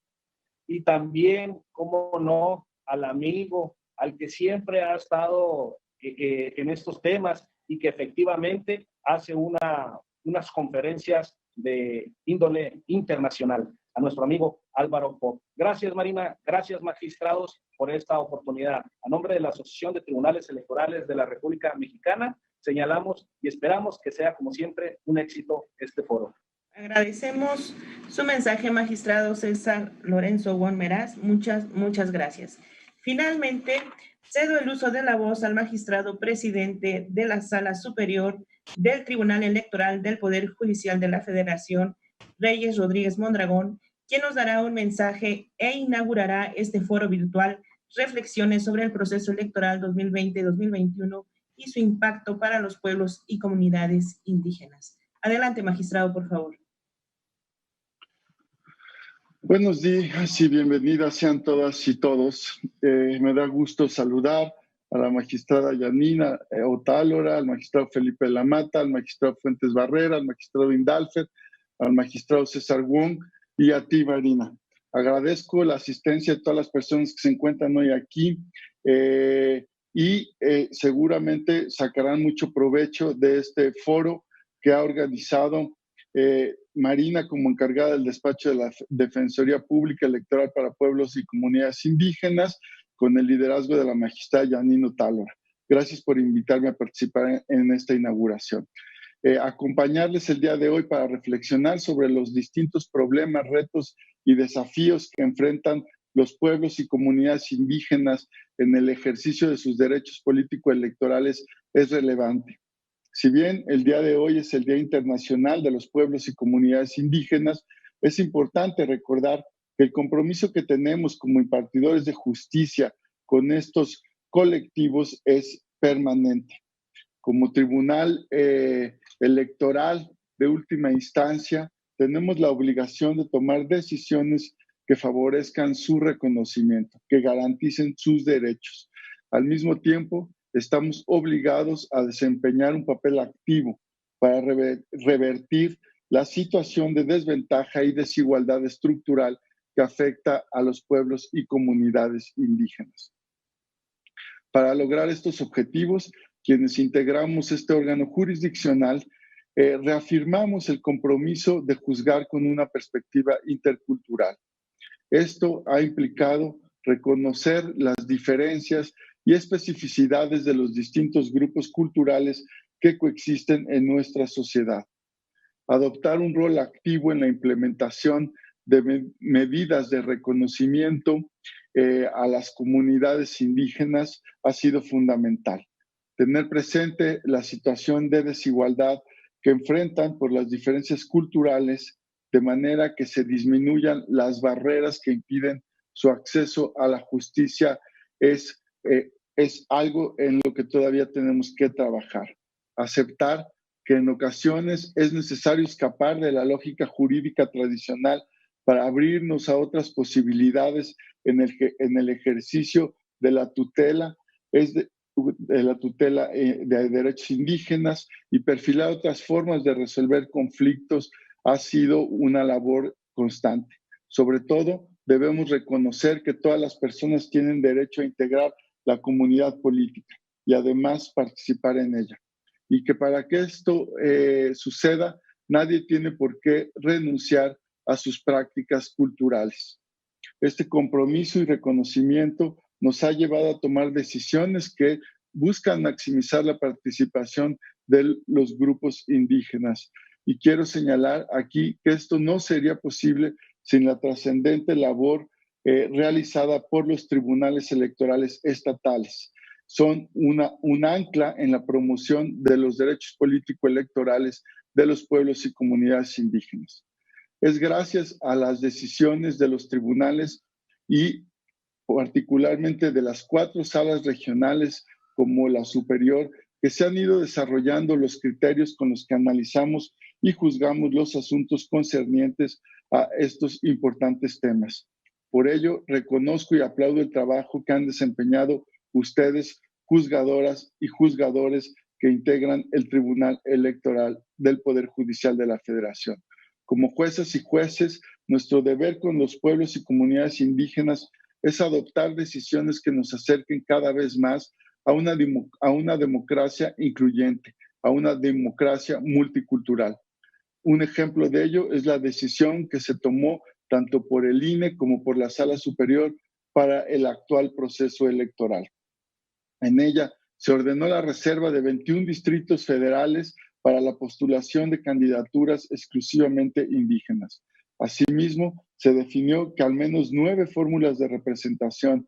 y también, cómo no, al amigo, al que siempre ha estado en estos temas y que efectivamente hace unas conferencias de índole internacional, a nuestro amigo Álvaro Pop. Gracias, Marina, gracias, magistrados, por esta oportunidad. A nombre de la Asociación de Tribunales Electorales de la República Mexicana, señalamos y esperamos que sea, como siempre, un éxito este foro. Agradecemos su mensaje, magistrado César Lorenzo Wong Meraz. Muchas gracias. Finalmente, cedo el uso de la voz al magistrado presidente de la Sala Superior del Tribunal Electoral del Poder Judicial de la Federación, Reyes Rodríguez Mondragón, quien nos dará un mensaje e inaugurará este foro virtual, Reflexiones sobre el proceso electoral 2020-2021 y su impacto para los pueblos y comunidades indígenas. Adelante, magistrado, por favor. Buenos días y bienvenidas sean todas y todos. Me da gusto saludar a la magistrada Yanina Otálora, al magistrado Felipe Lamata, al magistrado Fuentes Barrera, al magistrado Indalfer, al magistrado César Wong y a ti, Marina. Agradezco la asistencia de todas las personas que se encuentran hoy aquí y seguramente sacarán mucho provecho de este foro que ha organizado Marina como encargada del despacho de la Defensoría Pública Electoral para Pueblos y Comunidades Indígenas, con el liderazgo de la magistrada Janine Otalora. Gracias por invitarme a participar en esta inauguración. Acompañarles el día de hoy para reflexionar sobre los distintos problemas, retos y desafíos que enfrentan los pueblos y comunidades indígenas en el ejercicio de sus derechos político-electorales es relevante. Si bien el día de hoy es el Día Internacional de los Pueblos y Comunidades Indígenas, es importante recordar que el compromiso que tenemos como impartidores de justicia con estos colectivos es permanente. Como tribunal electoral de última instancia, tenemos la obligación de tomar decisiones que favorezcan su reconocimiento, que garanticen sus derechos. Al mismo tiempo, estamos obligados a desempeñar un papel activo para revertir la situación de desventaja y desigualdad estructural que afecta a los pueblos y comunidades indígenas. Para lograr estos objetivos, quienes integramos este órgano jurisdiccional, reafirmamos el compromiso de juzgar con una perspectiva intercultural. Esto ha implicado reconocer las diferencias y especificidades de los distintos grupos culturales que coexisten en nuestra sociedad. Adoptar un rol activo en la implementación de medidas de reconocimiento a las comunidades indígenas ha sido fundamental. Tener presente la situación de desigualdad que enfrentan por las diferencias culturales, de manera que se disminuyan las barreras que impiden su acceso a la justicia, es algo en lo que todavía tenemos que trabajar. Aceptar que en ocasiones es necesario escapar de la lógica jurídica tradicional para abrirnos a otras posibilidades en el ejercicio de la tutela, de la tutela de derechos indígenas, y perfilar otras formas de resolver conflictos ha sido una labor constante. Sobre todo, debemos reconocer que todas las personas tienen derecho a integrar la comunidad política y además participar en ella. Y que para que esto suceda, nadie tiene por qué renunciar a sus prácticas culturales. Este compromiso y reconocimiento nos ha llevado a tomar decisiones que buscan maximizar la participación de los grupos indígenas. Y quiero señalar aquí que esto no sería posible sin la trascendente labor realizada por los tribunales electorales estatales. Son un ancla en la promoción de los derechos político-electorales de los pueblos y comunidades indígenas. Es gracias a las decisiones de los tribunales y particularmente de las 4 salas regionales como la superior, que se han ido desarrollando los criterios con los que analizamos y juzgamos los asuntos concernientes a estos importantes temas. Por ello, reconozco y aplaudo el trabajo que han desempeñado ustedes, juzgadoras y juzgadores que integran el Tribunal Electoral del Poder Judicial de la Federación. Como juezas y jueces, nuestro deber con los pueblos y comunidades indígenas es adoptar decisiones que nos acerquen cada vez más a una democracia incluyente, a una democracia multicultural. Un ejemplo de ello es la decisión que se tomó tanto por el INE como por la Sala Superior para el actual proceso electoral. En ella se ordenó la reserva de 21 distritos federales para la postulación de candidaturas exclusivamente indígenas. Asimismo, se definió que al menos 9 fórmulas de representación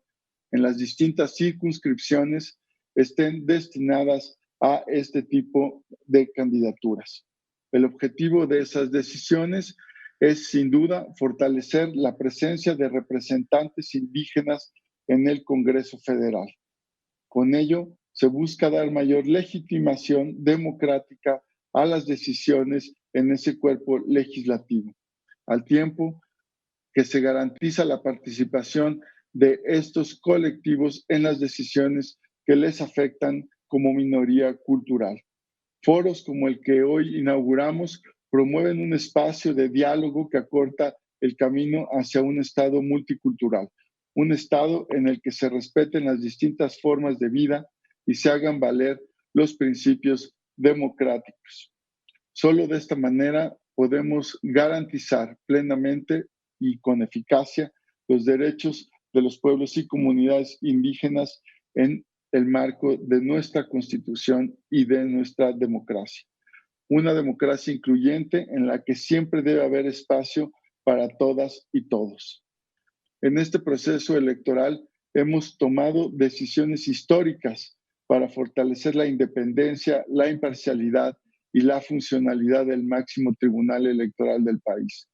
en las distintas circunscripciones estén destinadas a este tipo de candidaturas. El objetivo de esas decisiones es, sin duda, fortalecer la presencia de representantes indígenas en el Congreso Federal. Con ello, se busca dar mayor legitimación democrática a las decisiones en ese cuerpo legislativo, al tiempo que se garantiza la participación de estos colectivos en las decisiones que les afectan como minoría cultural. Foros como el que hoy inauguramos promueven un espacio de diálogo que acorta el camino hacia un Estado multicultural, un Estado en el que se respeten las distintas formas de vida y se hagan valer los principios democráticos. Solo de esta manera podemos garantizar plenamente y con eficacia los derechos de los pueblos y comunidades indígenas en el marco de nuestra Constitución y de nuestra democracia. Una democracia incluyente en la que siempre debe haber espacio para todas y todos. En este proceso electoral hemos tomado decisiones históricas para fortalecer la independencia, la imparcialidad y la funcionalidad del máximo tribunal electoral del país.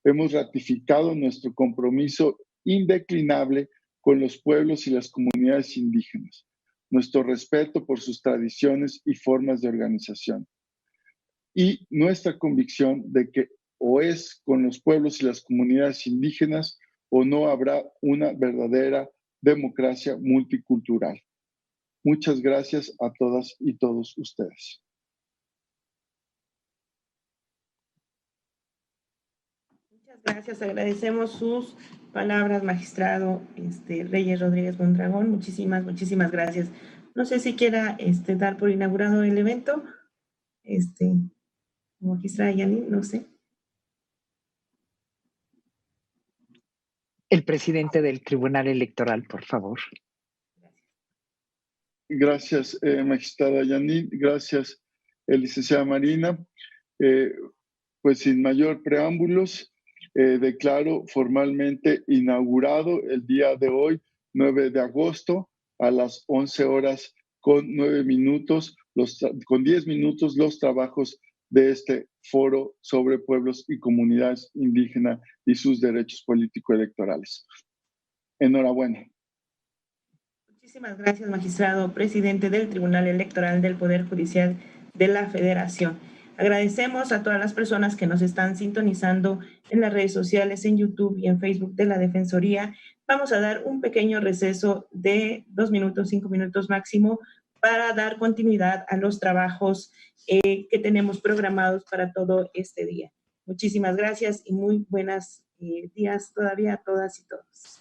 Hemos ratificado nuestro compromiso indeclinable con los pueblos y las comunidades indígenas, nuestro respeto por sus tradiciones y formas de organización, y nuestra convicción de que o es con los pueblos y las comunidades indígenas o no habrá una verdadera democracia multicultural. Muchas gracias a todas y todos ustedes. Muchas gracias, agradecemos sus palabras, magistrado Reyes Rodríguez Mondragón. Muchísimas gracias. No sé si quiera dar por inaugurado el evento. Magistrada Yanin, no sé. El presidente del Tribunal Electoral, por favor. Gracias, magistrada Yanin. Gracias, licenciada Marina. Pues sin mayor preámbulos, declaro formalmente inaugurado el día de hoy, 9 de agosto, a las 11 horas con 9 minutos, con 10 minutos, los trabajos de este foro sobre pueblos y comunidades indígenas y sus derechos político-electorales. Enhorabuena. Muchísimas gracias, magistrado presidente del Tribunal Electoral del Poder Judicial de la Federación. Agradecemos a todas las personas que nos están sintonizando en las redes sociales, en YouTube y en Facebook de la Defensoría. Vamos a dar un pequeño receso de 2 minutos, 5 minutos máximo, para dar continuidad a los trabajos que tenemos programados para todo este día. Muchísimas gracias y muy buenos días todavía a todas y todos.